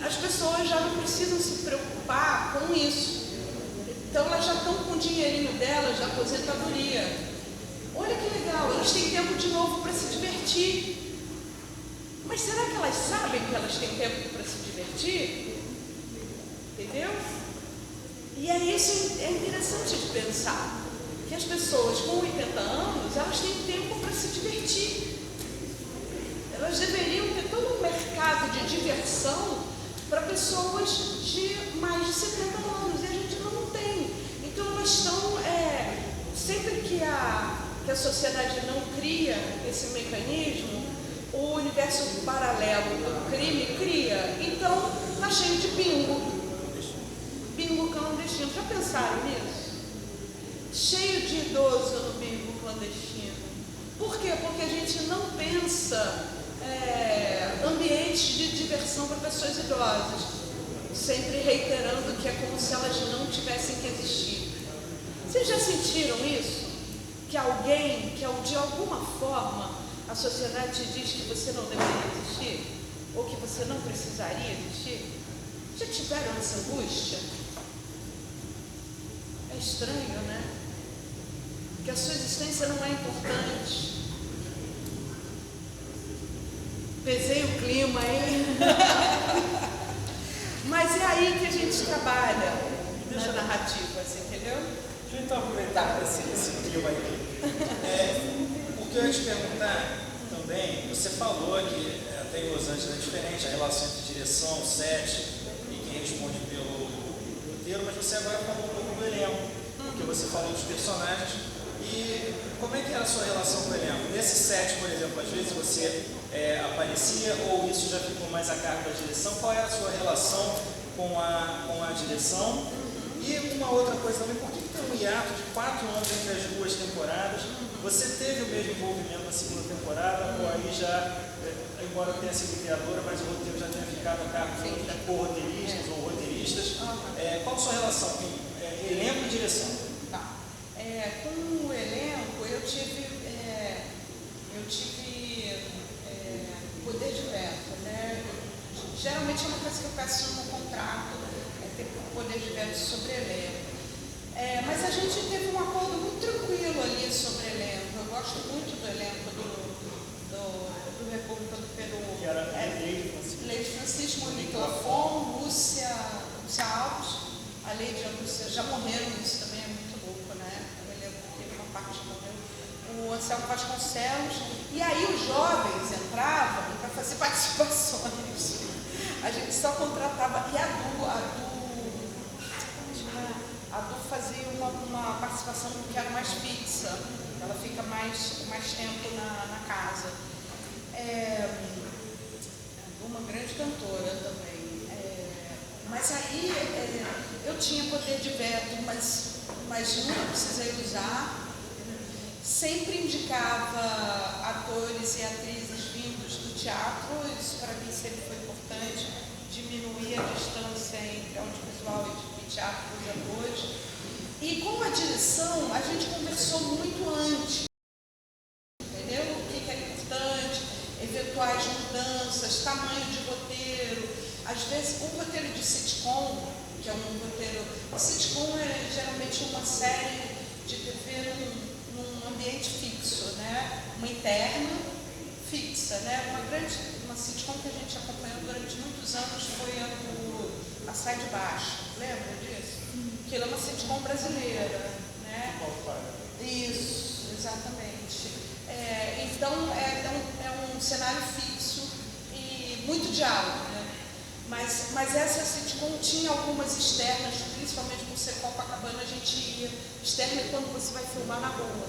as pessoas já não precisam se preocupar com isso. Então elas já estão com o dinheirinho delas da aposentadoria. Olha que legal, elas têm tempo de novo para se divertir. Mas será que elas sabem que elas têm tempo para se divertir? Entendeu? E isso é interessante de pensar. Que as pessoas com 80 anos, elas têm tempo para se divertir. Elas deveriam ter todo um mercado de diversão para pessoas de mais de 70 anos, e a gente não tem. Então elas estão, sempre que a sociedade não cria esse mecanismo, o universo paralelo do crime cria. Então está cheio de bingo clandestino. Já pensaram nisso? Cheio de idoso no bingo clandestino. Por quê? Porque a gente não pensa ambientes de diversão para pessoas idosas, sempre reiterando que é como se elas não tivessem que existir. Vocês já sentiram isso? Que de alguma forma a sociedade te diz que você não deveria existir? Ou que você não precisaria existir? Já tiveram essa angústia? É estranho, né? Que a sua existência não é importante. Pesei o clima, hein? Mas é aí que a gente trabalha na narrativa, assim, entendeu? Deixa eu então aproveitar esse clima aí. O que eu ia te perguntar também, você falou que até em Los Angeles é diferente a relação entre direção, set e quem responde pelo roteiro, mas você agora falou um pouco do elenco, porque você falou dos personagens. E como é que era a sua relação com o elenco? Nesse set, por exemplo, às vezes você aparecia ou isso já ficou mais a cargo da direção? Qual era a sua relação com a direção? E uma outra coisa também, por que tem um hiato de 4 anos entre as duas temporadas? Você teve o mesmo envolvimento na segunda temporada, ou aí já, embora tenha sido criadora, mas o roteiro já tenha ficado a cargo de co-roteiristas ou roteiristas? Qual a sua relação com elenco e direção? Tá. Com o elenco, eu tive poder de veto, né? Geralmente é uma coisa que eu peço no contrato, ter poder de veto sobre elenco. Mas a gente teve um acordo muito tranquilo ali sobre elenco. Eu gosto muito do elenco do República do Peru. Que era Leide Francisco, Monique Lafon, Lúcia Alves. A Leide e a Lúcia já morreram, isso também é muito louco, né? Eu lembro que uma parte morreu. O Anselmo Vasconcelos. E aí os jovens entravam para fazer participações. A gente só contratava. E a Du fazia uma participação que era mais fixa. Ela fica mais tempo na casa. Uma grande cantora também. Mas aí eu tinha poder de veto, mas nunca precisei usar. Sempre indicava atores e atrizes vindos do teatro, isso para mim sempre foi importante, diminuir a distância entre audiovisual e teatro dos atores. E com a direção, a gente conversou muito antes, entendeu? O que é importante, eventuais mudanças, tamanho de roteiro. Às vezes, um roteiro de sitcom, que é um roteiro... Sitcom é geralmente uma série de TV num ambiente fixo, né? Uma interna fixa, né? Uma sitcom que a gente acompanhou durante muitos anos foi a Sai de Baixo, lembra disso? Que ela é uma sitcom brasileira, né? Isso, exatamente. Então, é um cenário fixo e muito diálogo, né? Mas essa sitcom tinha algumas externas, principalmente por ser Copacabana, a gente ia. Externa é quando você vai filmar na rua,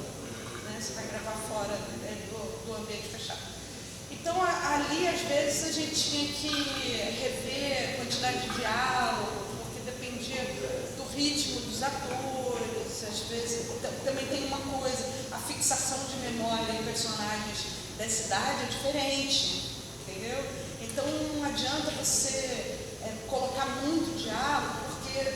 né? Você vai gravar fora do ambiente fechado. Então, ali, às vezes, a gente tinha que rever a quantidade de diálogo, porque dependia do ritmo dos atores. Às vezes, também tem uma coisa, a fixação de memória em personagens da cidade é diferente, entendeu? Então, não adianta você colocar muito diálogo, porque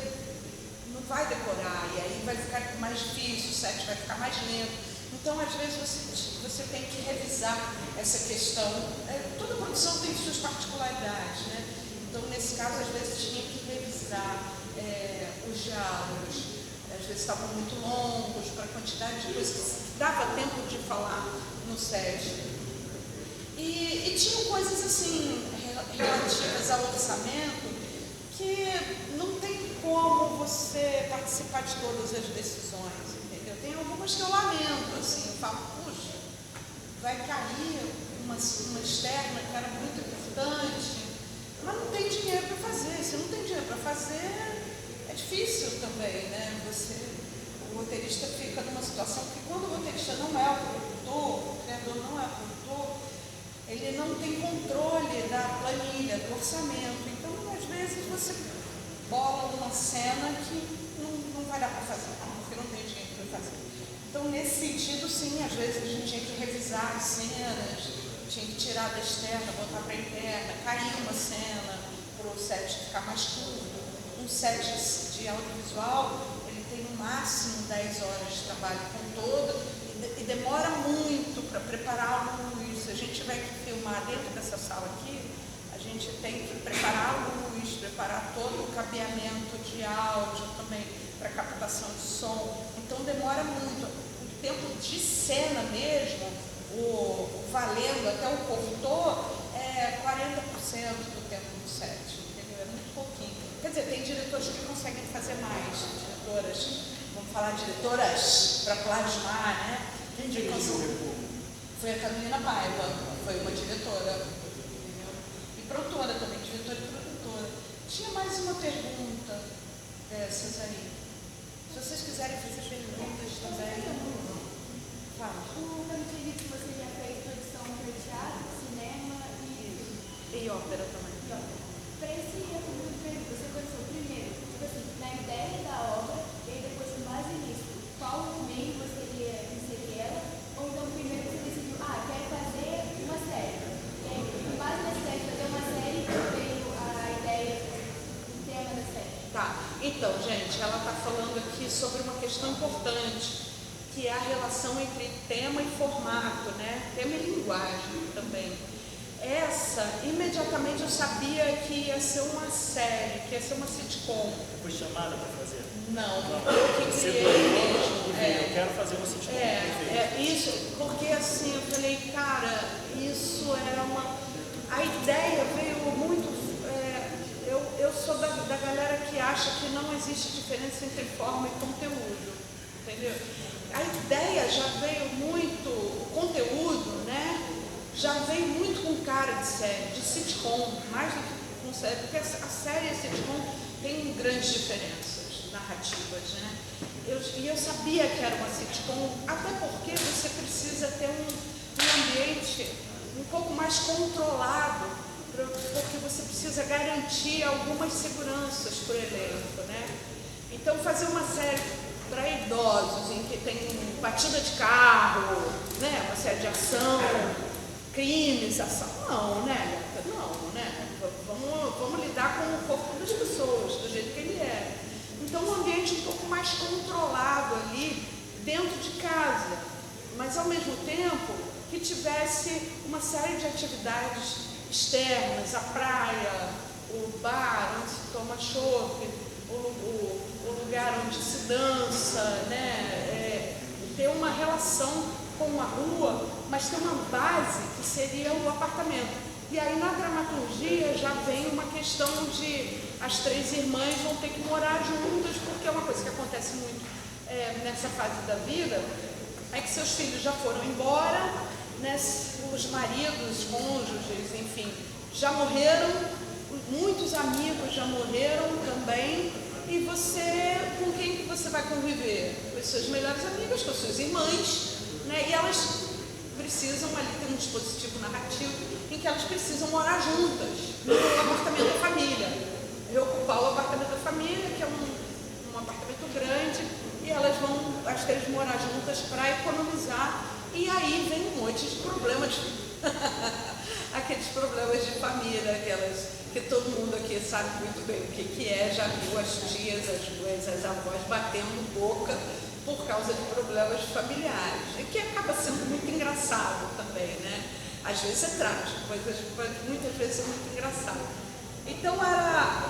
não vai decorar, e aí vai ficar mais difícil, o set vai ficar mais lento. Então, às vezes, você tem que revisar essa questão. Toda produção tem suas particularidades, né? Então, nesse caso, às vezes, tinha que revisar os diálogos. Às vezes, estavam muito longos, para a quantidade de coisas que dava tempo de falar no set. E tinham coisas assim, relativas ao orçamento, que não tem como você participar de todas as decisões, entendeu? Tem algumas que eu lamento, assim, eu falo, puxa, vai cair uma externa que era muito importante, mas não tem dinheiro para fazer. Se não tem dinheiro para fazer, é difícil também, né? O roteirista fica numa situação que quando o roteirista não é o produtor, o criador não é o produtor, ele não tem controle da planilha, do orçamento. Então, às vezes, você bola uma cena que não vai dar para fazer, porque não tem dinheiro para fazer. Então, nesse sentido, sim, às vezes a gente tinha que revisar as cenas, tinha que tirar da externa, botar para a interna, cair uma cena para o set ficar mais curto. Um set de audiovisual, ele tem no máximo 10 horas de trabalho com todo, e demora muito para preparar a luz. Se a gente vai filmar dentro dessa sala aqui, a gente tem que preparar a luz, preparar todo o cabeamento de áudio também, para captação de som. Então demora muito. O tempo de cena mesmo, o valendo até o corretor, é 40% do tempo do set, entendeu? É muito pouquinho. Quer dizer, tem diretores que conseguem fazer mais, diretoras, vamos falar diretoras para plasmar, né? Quem dirigiu o República? Foi a Carolina Paiva, foi uma diretora, entendeu? E produtora também, diretora e produtora. Tinha mais uma pergunta dessas aí. Se vocês quiserem fazer perguntas também, fala. Eu acredito que você já fez produção para teatro, cinema e ópera também. Para esse você pensou primeiro, tipo assim, na ideia da obra, e aí depois, com base nisso, qual meio você iria inserir ela? Ou então, primeiro você decidiu, quero fazer uma série. E aí, com base nessa ideia de fazer uma série, veio a ideia do tema da série. Tá, então, gente, ela está falando aqui sobre uma questão importante, que é a relação entre tema e formato, né? Tema e linguagem também. Essa, imediatamente eu sabia que ia ser uma série, que ia ser uma sitcom. Foi chamada para fazer? Não, eu que criei mesmo. Eu quero fazer uma sitcom. Isso, porque assim, eu falei, cara, isso era uma... A ideia veio muito... Eu sou da galera que acha que não existe diferença entre forma e conteúdo, entendeu? A ideia já veio muito, o conteúdo, né? Já veio muito com cara de série, de sitcom, mais do que com série, porque a série e a sitcom tem grandes diferenças narrativas, né? E eu sabia que era uma sitcom, até porque você precisa ter um ambiente um pouco mais controlado, porque você precisa garantir algumas seguranças para o elenco, né? Então, fazer uma série para idosos, em que tem batida de carro, né? Uma série de ação, crimes, ação, não, né? Não, né? Vamos lidar com o corpo das pessoas, do jeito que ele é. Então, um ambiente um pouco mais controlado ali, dentro de casa, mas ao mesmo tempo que tivesse uma série de atividades externas, a praia, o bar onde se toma chopp, o lugar onde se dança, né? Ter uma relação com a rua, mas ter uma base que seria o apartamento. E aí na dramaturgia já vem uma questão de as três irmãs vão ter que morar juntas, porque é uma coisa que acontece muito nessa fase da vida, é que seus filhos já foram embora, né? Os maridos, cônjuges, enfim, já morreram, muitos amigos já morreram também, e você, com quem que você vai conviver? Com as suas melhores amigas, com as suas irmãs, né? E elas precisam ali ter um dispositivo narrativo em que elas precisam morar juntas no apartamento da família, reocupar o apartamento da família, que é um apartamento grande, e elas vão, as três, morar juntas para economizar. E aí vem um monte de problemas, aqueles problemas de família, aquelas que todo mundo aqui sabe muito bem o que é, já viu as tias, as mães, as avós batendo boca por causa de problemas familiares, e que acaba sendo muito engraçado também, né? Às vezes é trágico, mas muitas vezes é muito engraçado. Então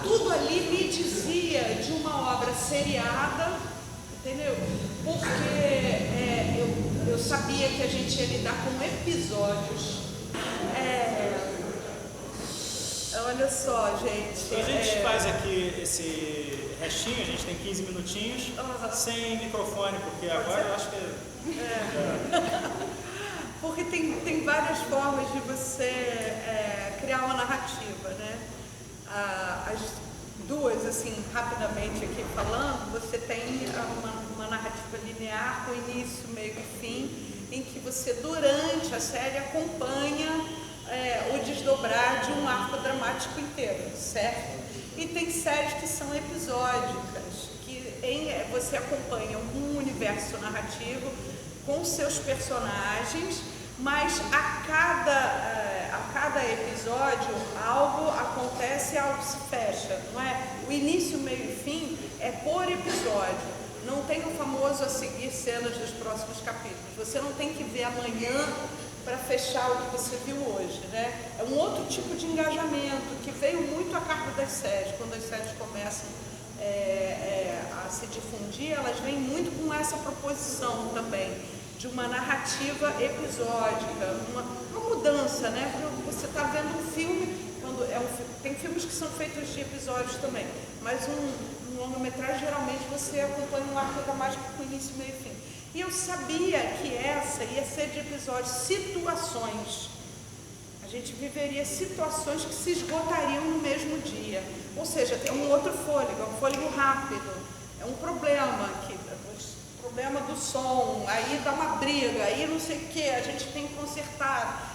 tudo ali me dizia de uma obra seriada, entendeu? Porque eu sabia que a gente ia lidar com episódios. Olha só, gente. A gente faz aqui esse restinho, a gente tem 15 minutinhos, sem microfone, porque agora eu acho que... Porque tem várias formas de você criar uma narrativa, né? As duas, assim, rapidamente aqui falando, você tem uma narrativa linear com início, meio e fim, em que você, durante a série, acompanha o desdobrar de um arco dramático inteiro, certo? E tem séries que são episódicas, que você acompanha um universo narrativo com seus personagens, mas a cada episódio algo acontece, algo se fecha, não é? O início, meio e fim é por episódio. Não tem o famoso a seguir cenas dos próximos capítulos. Você não tem que ver amanhã para fechar o que você viu hoje, né? É um outro tipo de engajamento que veio muito a cargo das séries. Quando as séries começam a se difundir, elas vêm muito com essa proposição também de uma narrativa episódica, uma mudança, né? Você está vendo um filme, tem filmes que são feitos de episódios também, mas um longa-metragem geralmente você acompanha um arco dramático com início, meio e fim. E eu sabia que essa ia ser de episódios, situações. A gente viveria situações que se esgotariam no mesmo dia. Ou seja, tem um outro fôlego, é um fôlego rápido. É um problema, problema do som, aí dá uma briga, aí não sei o que, a gente tem que consertar.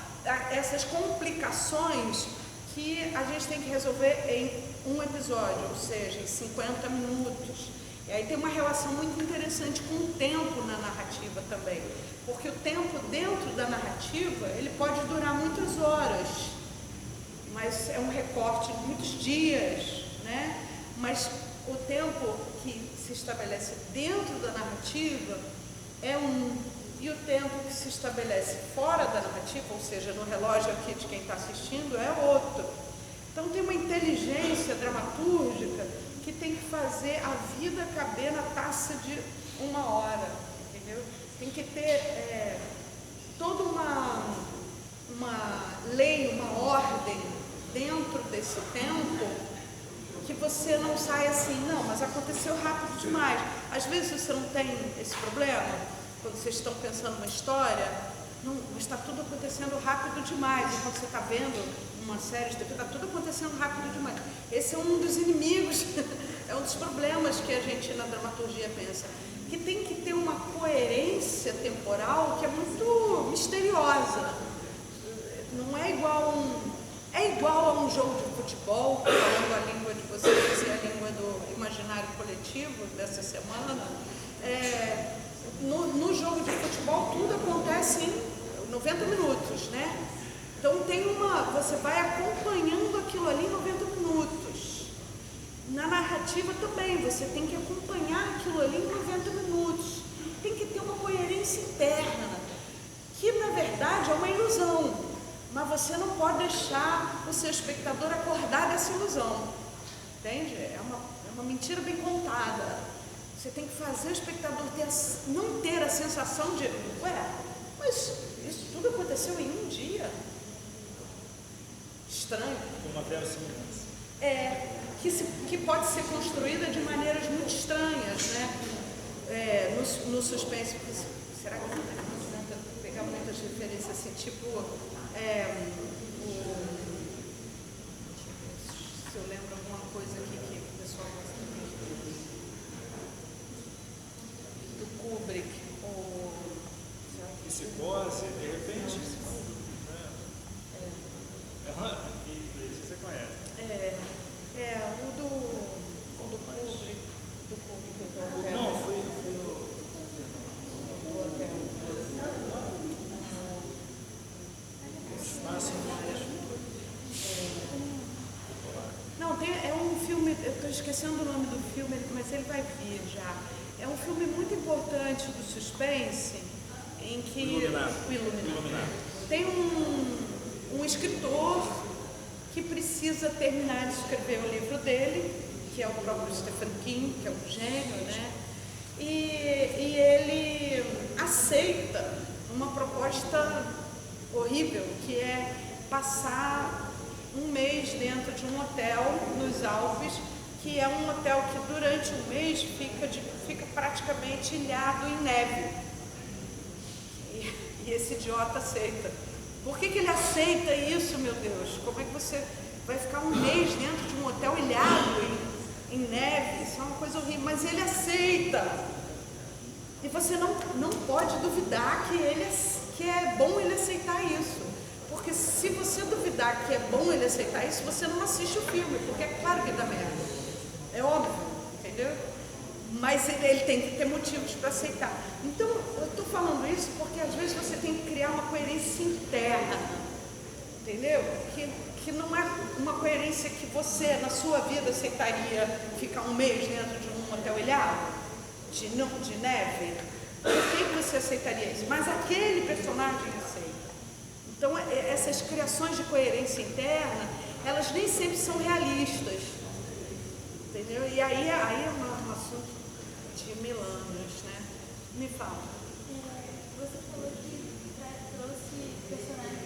Essas complicações que a gente tem que resolver em um episódio, ou seja, em 50 minutos. E aí tem uma relação muito interessante com o tempo na narrativa também, porque o tempo dentro da narrativa, ele pode durar muitas horas, mas é um recorte de muitos dias, né? Mas o tempo que se estabelece dentro da narrativa é um, e o tempo que se estabelece fora da narrativa, ou seja, no relógio aqui de quem está assistindo, é outro. Então tem uma inteligência dramatúrgica que tem que fazer a vida caber na taça de 1 hora, entendeu? Tem que ter toda uma lei, uma ordem dentro desse tempo, que você não sai assim, não, mas aconteceu rápido demais. Às vezes você não tem esse problema, quando vocês estão pensando uma história, não, mas está tudo acontecendo rápido demais, e quando você está vendo uma série de TV, está tudo acontecendo rápido demais. Esse é um dos inimigos, é um dos problemas que a gente na dramaturgia pensa, que tem que ter uma coerência temporal que é muito misteriosa. Não é igual a um jogo de futebol, falando a língua de vocês e a língua do imaginário coletivo dessa semana. No jogo de futebol tudo acontece em 90 minutos, né? Então você vai acompanhando aquilo ali em 90 minutos. Na narrativa também, você tem que acompanhar aquilo ali em 90 minutos. Tem que ter uma coerência interna, que na verdade é uma ilusão, mas você não pode deixar o seu espectador acordar dessa ilusão, entende? É uma mentira bem contada. Você tem que fazer o espectador não ter a sensação de, ué, mas isso tudo aconteceu em um dia? Estranho. Uma verossimilhança. Que pode ser construída de maneiras muito estranhas, né? No suspense, será que eu vou pegar muitas referências assim, tipo, se eu lembro alguma coisa aqui que o pessoal gosta do Kubrick, Psicose, de repente. Você conhece. O do Kubrick. Não, foi Não, é um filme, eu estou esquecendo o nome do filme, mas ele vai vir já. É um filme muito importante do suspense, em que... O Iluminado. Tem um escritor que precisa terminar de escrever o livro dele, que é o próprio Stephen King, que é um gênio, né? E ele aceita uma proposta horrível, que é passar um mês dentro de um hotel nos Alpes, que é um hotel que durante um mês fica praticamente ilhado em neve. E esse idiota aceita. Por que ele aceita isso, meu Deus? Como é que você vai ficar um mês dentro de um hotel ilhado em neve? Isso é uma coisa horrível, mas ele aceita. E você não pode duvidar que é bom ele aceitar isso. Porque se você duvidar que é bom ele aceitar isso, você não assiste o filme, porque é claro que dá merda. É óbvio, entendeu? Mas ele tem que ter motivos para aceitar. Então, eu estou falando isso porque às vezes você tem que criar uma coerência interna, entendeu? Que não é uma coerência que você, na sua vida, aceitaria ficar um mês dentro de um hotel ilhado, de neve. Por que você aceitaria isso? Mas aquele personagem aceita. Então, essas criações de coerência interna, elas nem sempre são realistas, entendeu? E aí é um assunto de mil anos, né? Me fala. Você falou que trouxe personagens,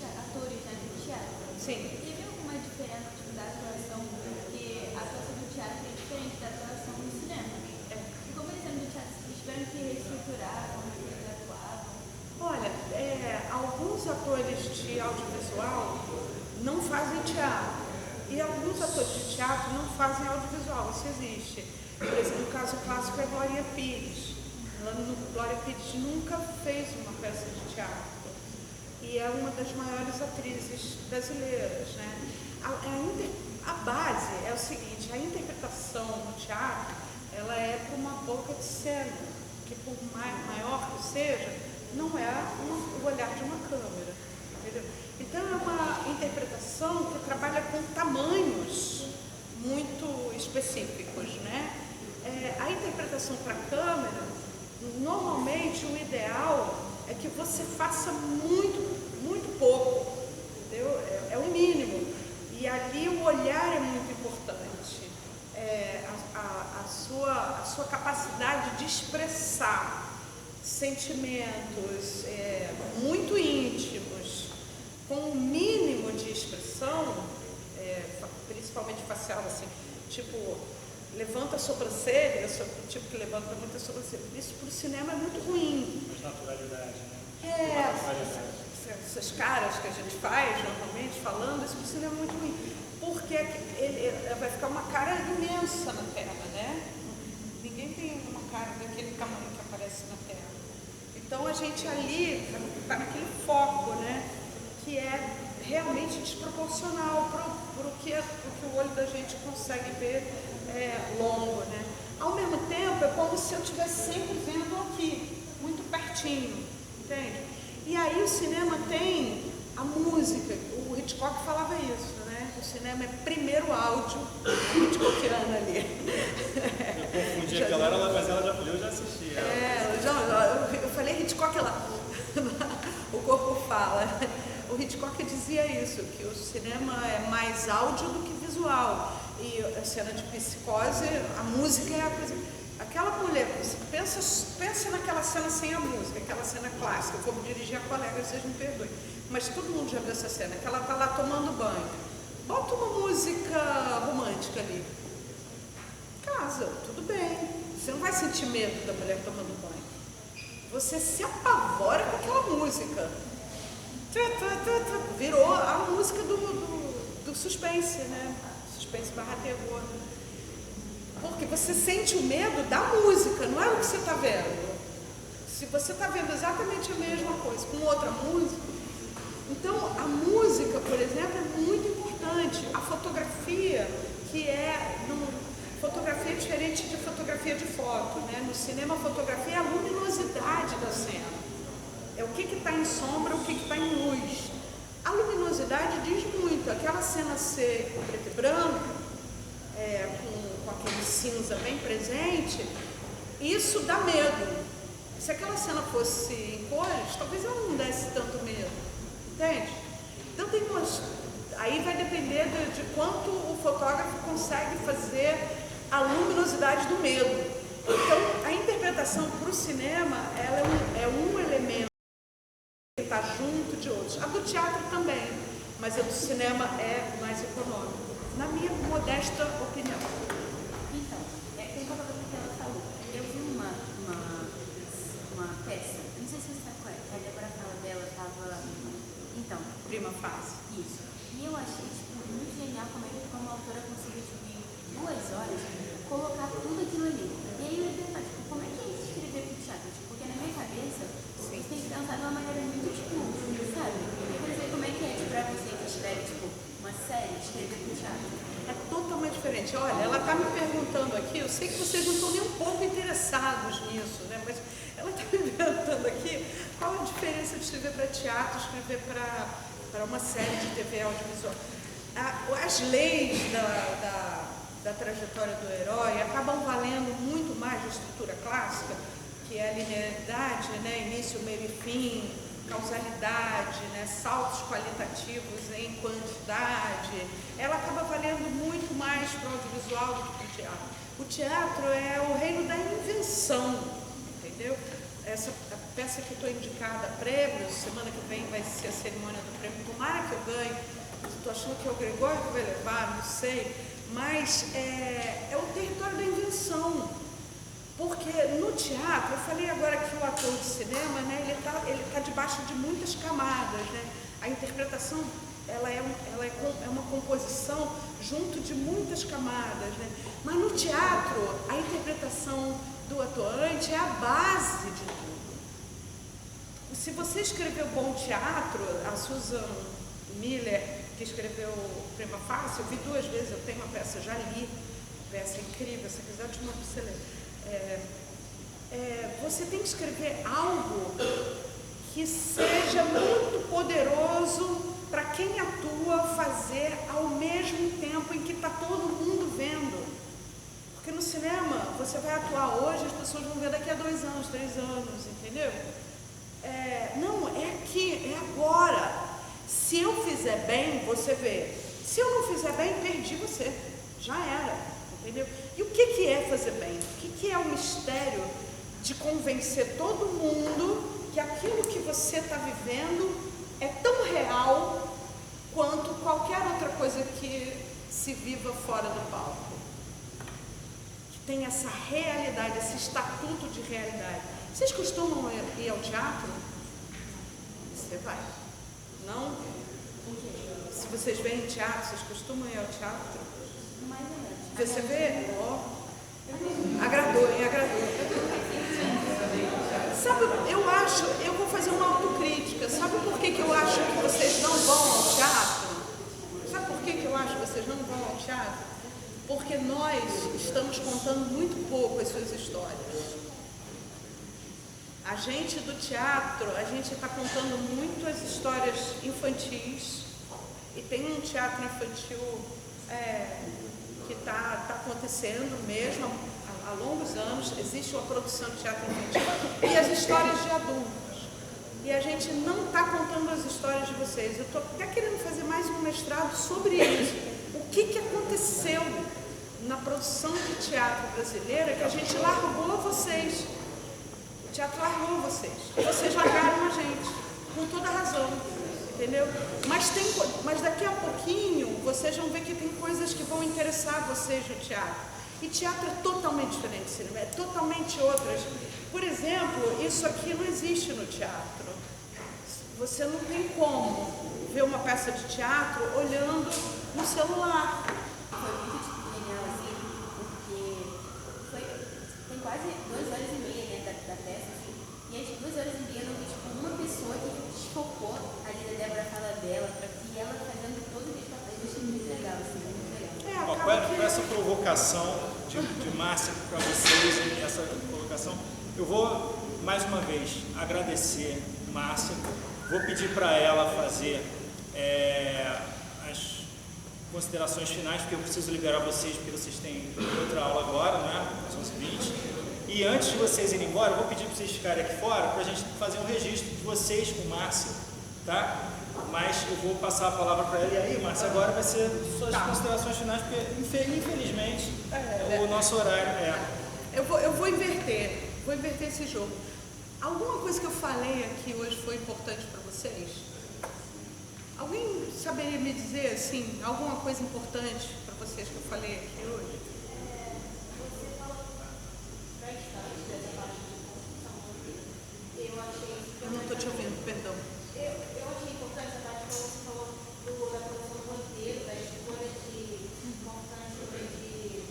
atores, né, do teatro. Sim. Teve alguma diferença da atuação? Porque a atuação do teatro é diferente da atuação do cinema. E como eles eram do teatro, vocês tiveram que reestruturar como eles atuavam? Olha, alguns atores de audiovisual não fazem teatro. E alguns atores de teatro não fazem audiovisual. Isso existe. Por exemplo, o caso clássico é Glória Pires. Glória Pires nunca fez uma peça de teatro. e é uma das maiores atrizes brasileiras, né? A base é o seguinte, a interpretação no teatro, ela é para uma boca de cena, que por maior que seja, não é o olhar de uma câmera, entendeu? Então é uma interpretação que trabalha com tamanhos muito específicos, né? A interpretação para a câmera, normalmente o ideal é que você faça muito pouco, entendeu? É o mínimo. E ali o olhar é muito importante. A sua capacidade de expressar sentimentos muito íntimos, com um mínimo de expressão, principalmente facial, assim, tipo, levanta a sobrancelha, eu sou o tipo que levanta muito a sobrancelha. Isso para o cinema é muito ruim. Mais naturalidade, né? Essas caras que a gente faz, normalmente, falando, isso para o cinema é muito ruim. Porque ele vai ficar uma cara imensa na tela, né? Ninguém tem uma cara daquele tamanho que aparece na tela. Então a gente ali está naquele foco, né? Que é realmente desproporcional para o que o olho da gente consegue ver longo, né? Ao mesmo tempo, é como se eu estivesse sempre vendo aqui, muito pertinho, entende? E aí o cinema tem a música, o Hitchcock falava isso, né? O cinema é primeiro áudio hitchcockiano ali. Eu confundi aquela hora, mas ela já falou, eu já assisti. Eu falei Hitchcock lá, o corpo fala. O Hitchcock dizia isso, que o cinema é mais áudio do que visual. E a cena de Psicose, a música é a coisa... Aquela mulher, você pensa naquela cena sem a música, aquela cena clássica, como dirigir a colega, vocês me perdoem. Mas todo mundo já viu essa cena, que ela está lá tomando banho. Bota uma música romântica ali. Casa, tudo bem. Você não vai sentir medo da mulher tomando banho. Você se apavora com aquela música. Virou a música do suspense, né? Suspense barra terror. Porque você sente o medo da música, não é o que você está vendo. Se você está vendo exatamente a mesma coisa com outra música, então a música, por exemplo, é muito importante. A fotografia, fotografia é diferente de fotografia de foto, né? No cinema, a fotografia é a luminosidade da cena. É o que está em sombra, o que está em luz. A luminosidade diz muito. Aquela cena ser preto e branco, com aquele cinza bem presente, isso dá medo. Se aquela cena fosse em cores, talvez ela não desse tanto medo. Entende? Então aí vai depender de quanto o fotógrafo consegue fazer a luminosidade do medo. Então, a interpretação para o cinema, ela é um elemento que está junto de outros. A do teatro também, mas a do cinema é mais econômica, na minha modesta opinião. Então, tem uma coisa que ela falou. Eu vi uma peça, não sei se você sabe qual é, a Débora fala dela, estava... Então, Prima fase. isso. E eu achei, muito genial como a autora conseguiu, em 2 horas, colocar tudo aquilo ali. E aí eu ia perguntar, como é que é escrever pro teatro? Porque na minha cabeça, a gente tem que pensar de uma maneira muito, sabe? Eu quero saber como é que é pra você que escreve, uma série, escrever pro teatro. É totalmente diferente. Olha, ela está me perguntando aqui, eu sei que vocês não estão nem um pouco interessados nisso, né? Mas ela está me perguntando aqui qual a diferença de escrever para teatro, escrever para uma série de TV audiovisual. As leis da trajetória do herói acabam valendo muito mais da estrutura clássica, que é a linearidade, né? Início, meio e fim, causalidade, né? Saltos qualitativos em quantidade. Ela acaba valendo muito mais para o audiovisual do que para o teatro. O teatro é o reino da invenção, entendeu? A peça que estou indicada a prêmios, semana que vem vai ser a cerimônia do prêmio, tomara que eu ganhe. Estou achando que é o Gregório que vai levar, não sei, mas é o território da invenção. Porque no teatro, eu falei agora que o ator de cinema, né, ele tá debaixo de muitas camadas, né? A interpretação, ela é uma composição junto de muitas camadas, né? Mas no teatro, a interpretação do atuante é a base de tudo. se você escreveu bom teatro, a Susan Miller, que escreveu Prima Facie, eu vi 2 vezes, eu tenho uma peça, já li, peça incrível, se quiser eu te mando para você ler. Você tem que escrever algo que seja muito poderoso para quem atua fazer ao mesmo tempo em que está todo mundo vendo. Porque no cinema, você vai atuar hoje, as pessoas vão ver daqui a 2 anos, 3 anos, entendeu? Não, é aqui, é agora. Se eu fizer bem, você vê. Se eu não fizer bem, perdi você. Já era, entendeu? E o que é fazer bem? O que é o mistério de convencer todo mundo que aquilo que você está vivendo é tão real quanto qualquer outra coisa que se viva fora do palco? Que tem essa realidade, esse estatuto de realidade. Vocês costumam ir ao teatro? Você vai. Não? Se vocês veem teatro, vocês costumam ir ao teatro? Mais ou menos. Você vê? Agradou, hein? Agradou. Sabe, eu vou fazer uma autocrítica. Sabe por que eu acho que vocês não vão ao teatro? Sabe por que eu acho que vocês não vão ao teatro? Porque nós estamos contando muito pouco as suas histórias. A gente do teatro, a gente está contando muito as histórias infantis. E tem um teatro infantil que está acontecendo mesmo há longos anos. Existe uma produção de teatro infantil e as histórias de adultos. E a gente não está contando as histórias de vocês. Eu estou até querendo fazer mais um mestrado sobre isso. O que aconteceu na produção de teatro brasileira que a gente largou vocês. O teatro largou vocês. Vocês largaram a gente, com toda razão. Entendeu? Mas daqui a pouquinho vocês vão ver que tem coisas que vão interessar vocês no teatro. E teatro é totalmente diferente do cinema, é totalmente outras. Por exemplo, isso aqui não existe no teatro. Você não tem como ver uma peça de teatro olhando no celular. Foi muito genial, assim, porque tem quase 2 horas e meia dentro da peça, assim, e as 2 horas e meia eu não vi, tipo, uma pessoa que desfocou ali da Débora Falabella, e ela fazendo todos os papéis. Eu achei muito legal, assim, muito legal. Com essa provocação de Márcia para vocês, essa provocação, eu vou mais uma vez agradecer Márcia, vou pedir para ela fazer as considerações finais, porque eu preciso liberar vocês, porque vocês têm outra aula agora, né, às 11h20. E antes de vocês irem embora, eu vou pedir para vocês ficarem aqui fora para a gente fazer um registro de vocês com Márcia, tá? Mas eu vou passar a palavra para ela. E aí, Márcia, agora vai ser suas considerações finais, porque infelizmente o nosso horário Eu vou inverter esse jogo. Alguma coisa que eu falei aqui hoje foi importante para vocês? Alguém saberia me dizer, assim, alguma coisa importante para vocês que eu falei aqui hoje? Você falou bastante dessa parte de construção. Eu achei... Eu não estou te ouvindo, perdão. Eu achei importante essa parte que você falou da produção do roteiro, da escolha de constante de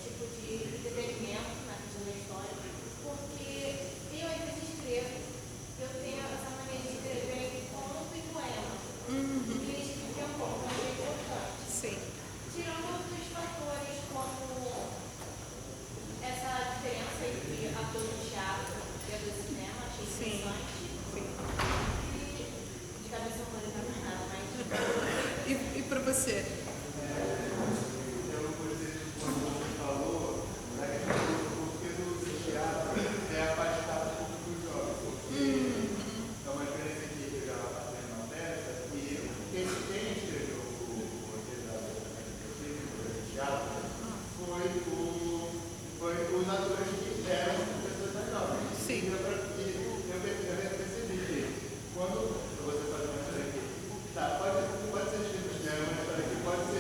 tipo de entretenimento na questão da história, porque eu às vezes escrevo, eu tenho essa mania de escrever conto e poema, e isso é um pouco mais importante. Sim. Tirando outros fatores como essa diferença entre ator do teatro e ator do cinema, achei interessante. De cabeça não pode estar nada, mas... E para você? Eu gostei de quando você falou da questão do porquê do teatro afastado um pouco dos jovens. É uma experiência que eu já passei na peça e quem escreveu o roteiro do teatro foi os atores que eram pessoas mais jovens. Sim. Eu percebi que quando você faz uma história aqui, pode ser escrito cinema, uma história que pode ser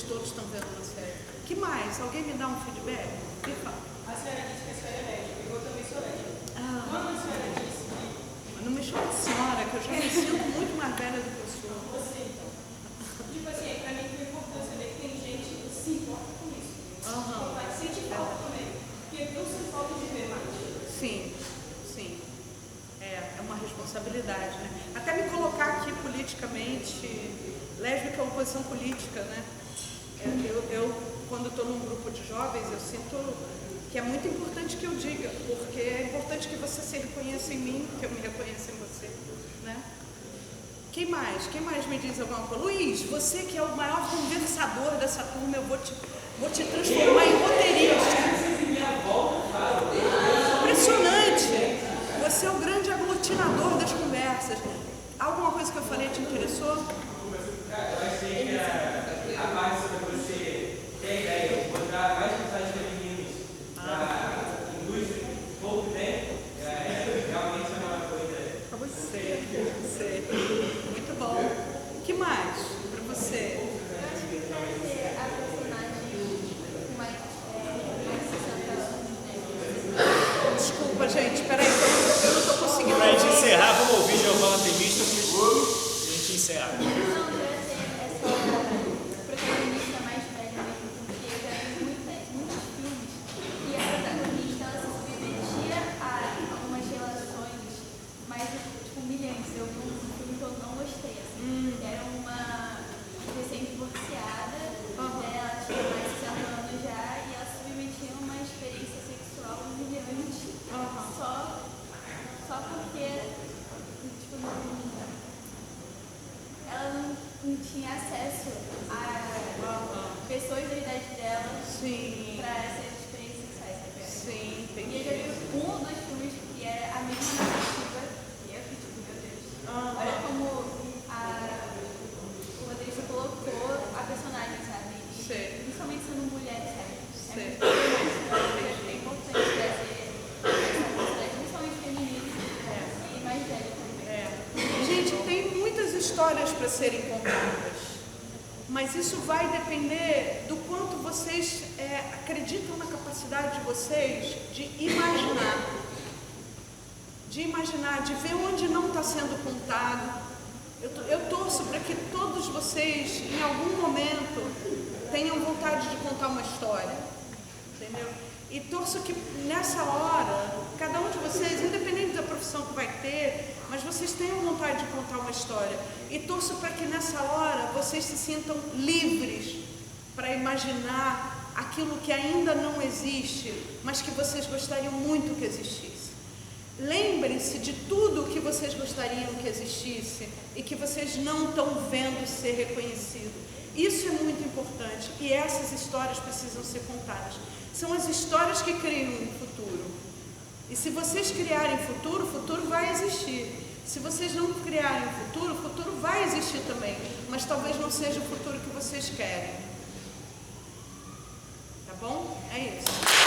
todos estão vendo na série. Que mais? Alguém me dá um feedback? Me fala. A senhora disse que a senhora é lésbica, eu também sou lésbica. Quando a senhora disse que Não me chama de senhora, que eu já me sinto muito mais velha do que eu sou. você, então, tipo assim, pra mim foi importante saber que tem gente que se importa com isso. Vai sentir falta também, porque eu sinto falta de ver mais. Sim, sim. É uma responsabilidade, né? Até me colocar aqui politicamente, lésbica é uma posição política, né? Eu quando estou num grupo de jovens, eu sinto que é muito importante que eu diga, porque é importante que você se reconheça em mim, que eu me reconheça em você, né? Quem mais? Quem mais me diz alguma coisa? Luiz, você que é o maior conversador dessa turma, eu vou te transformar em roteirista. Impressionante! Você é o grande aglutinador das conversas. Alguma coisa que eu falei te interessou? Eu achei que a parte sobre você ter a ideia de botar mais personagens femininos na indústria em pouco tempo, realmente é uma coisa. Pra você. Muito bom. O que mais pra você? Eu acho que trazer a personagem com mais 60 anos, né? Desculpa, gente, peraí, eu não tô conseguindo. Pra gente encerrar, vamos ouvir Giovanna Temista e a gente encerra. Não, trazer essa protagonista mais velha mesmo, porque eu já vi muitos filmes que a protagonista ela se submetia a algumas relações mais tipo, humilhantes. Eu vi um filme que eu não gostei, assim. Era uma recém-divorciada, ela tinha mais de 60 anos já e ela se submetia a uma experiência sexual humilhante só porque tipo, ela não tinha acesso a pessoas da idade dela para essas experiências sexuais. Sim, E entendi. eu já vi um dos filmes que era a mesma narrativa e eu fiquei tipo, meu Deus, olha como o roteirista colocou a personagem, sabe? E, principalmente sendo mulher, sabe? É importante trazer essa personagem, principalmente feminina e mais velha também. Gente, tem muitas histórias para serem contadas, mas isso vai depender do quanto vocês acreditam na capacidade de vocês de imaginar, de ver onde não está sendo contado. Eu torço para que todos vocês, em algum momento, tenham vontade de contar uma história, entendeu? E torço que nessa hora, cada um de vocês, independente da profissão que vai ter, mas vocês tenham vontade de contar uma história. E torço para que nessa hora vocês se sintam livres para imaginar aquilo que ainda não existe, mas que vocês gostariam muito que existisse. Lembrem-se de tudo o que vocês gostariam que existisse e que vocês não estão vendo ser reconhecido. Isso é muito importante e essas histórias precisam ser contadas. São as histórias que criam o futuro. E se vocês criarem futuro, o futuro vai existir. Se vocês não criarem o futuro vai existir também, mas talvez não seja o futuro que vocês querem. Tá bom? É isso.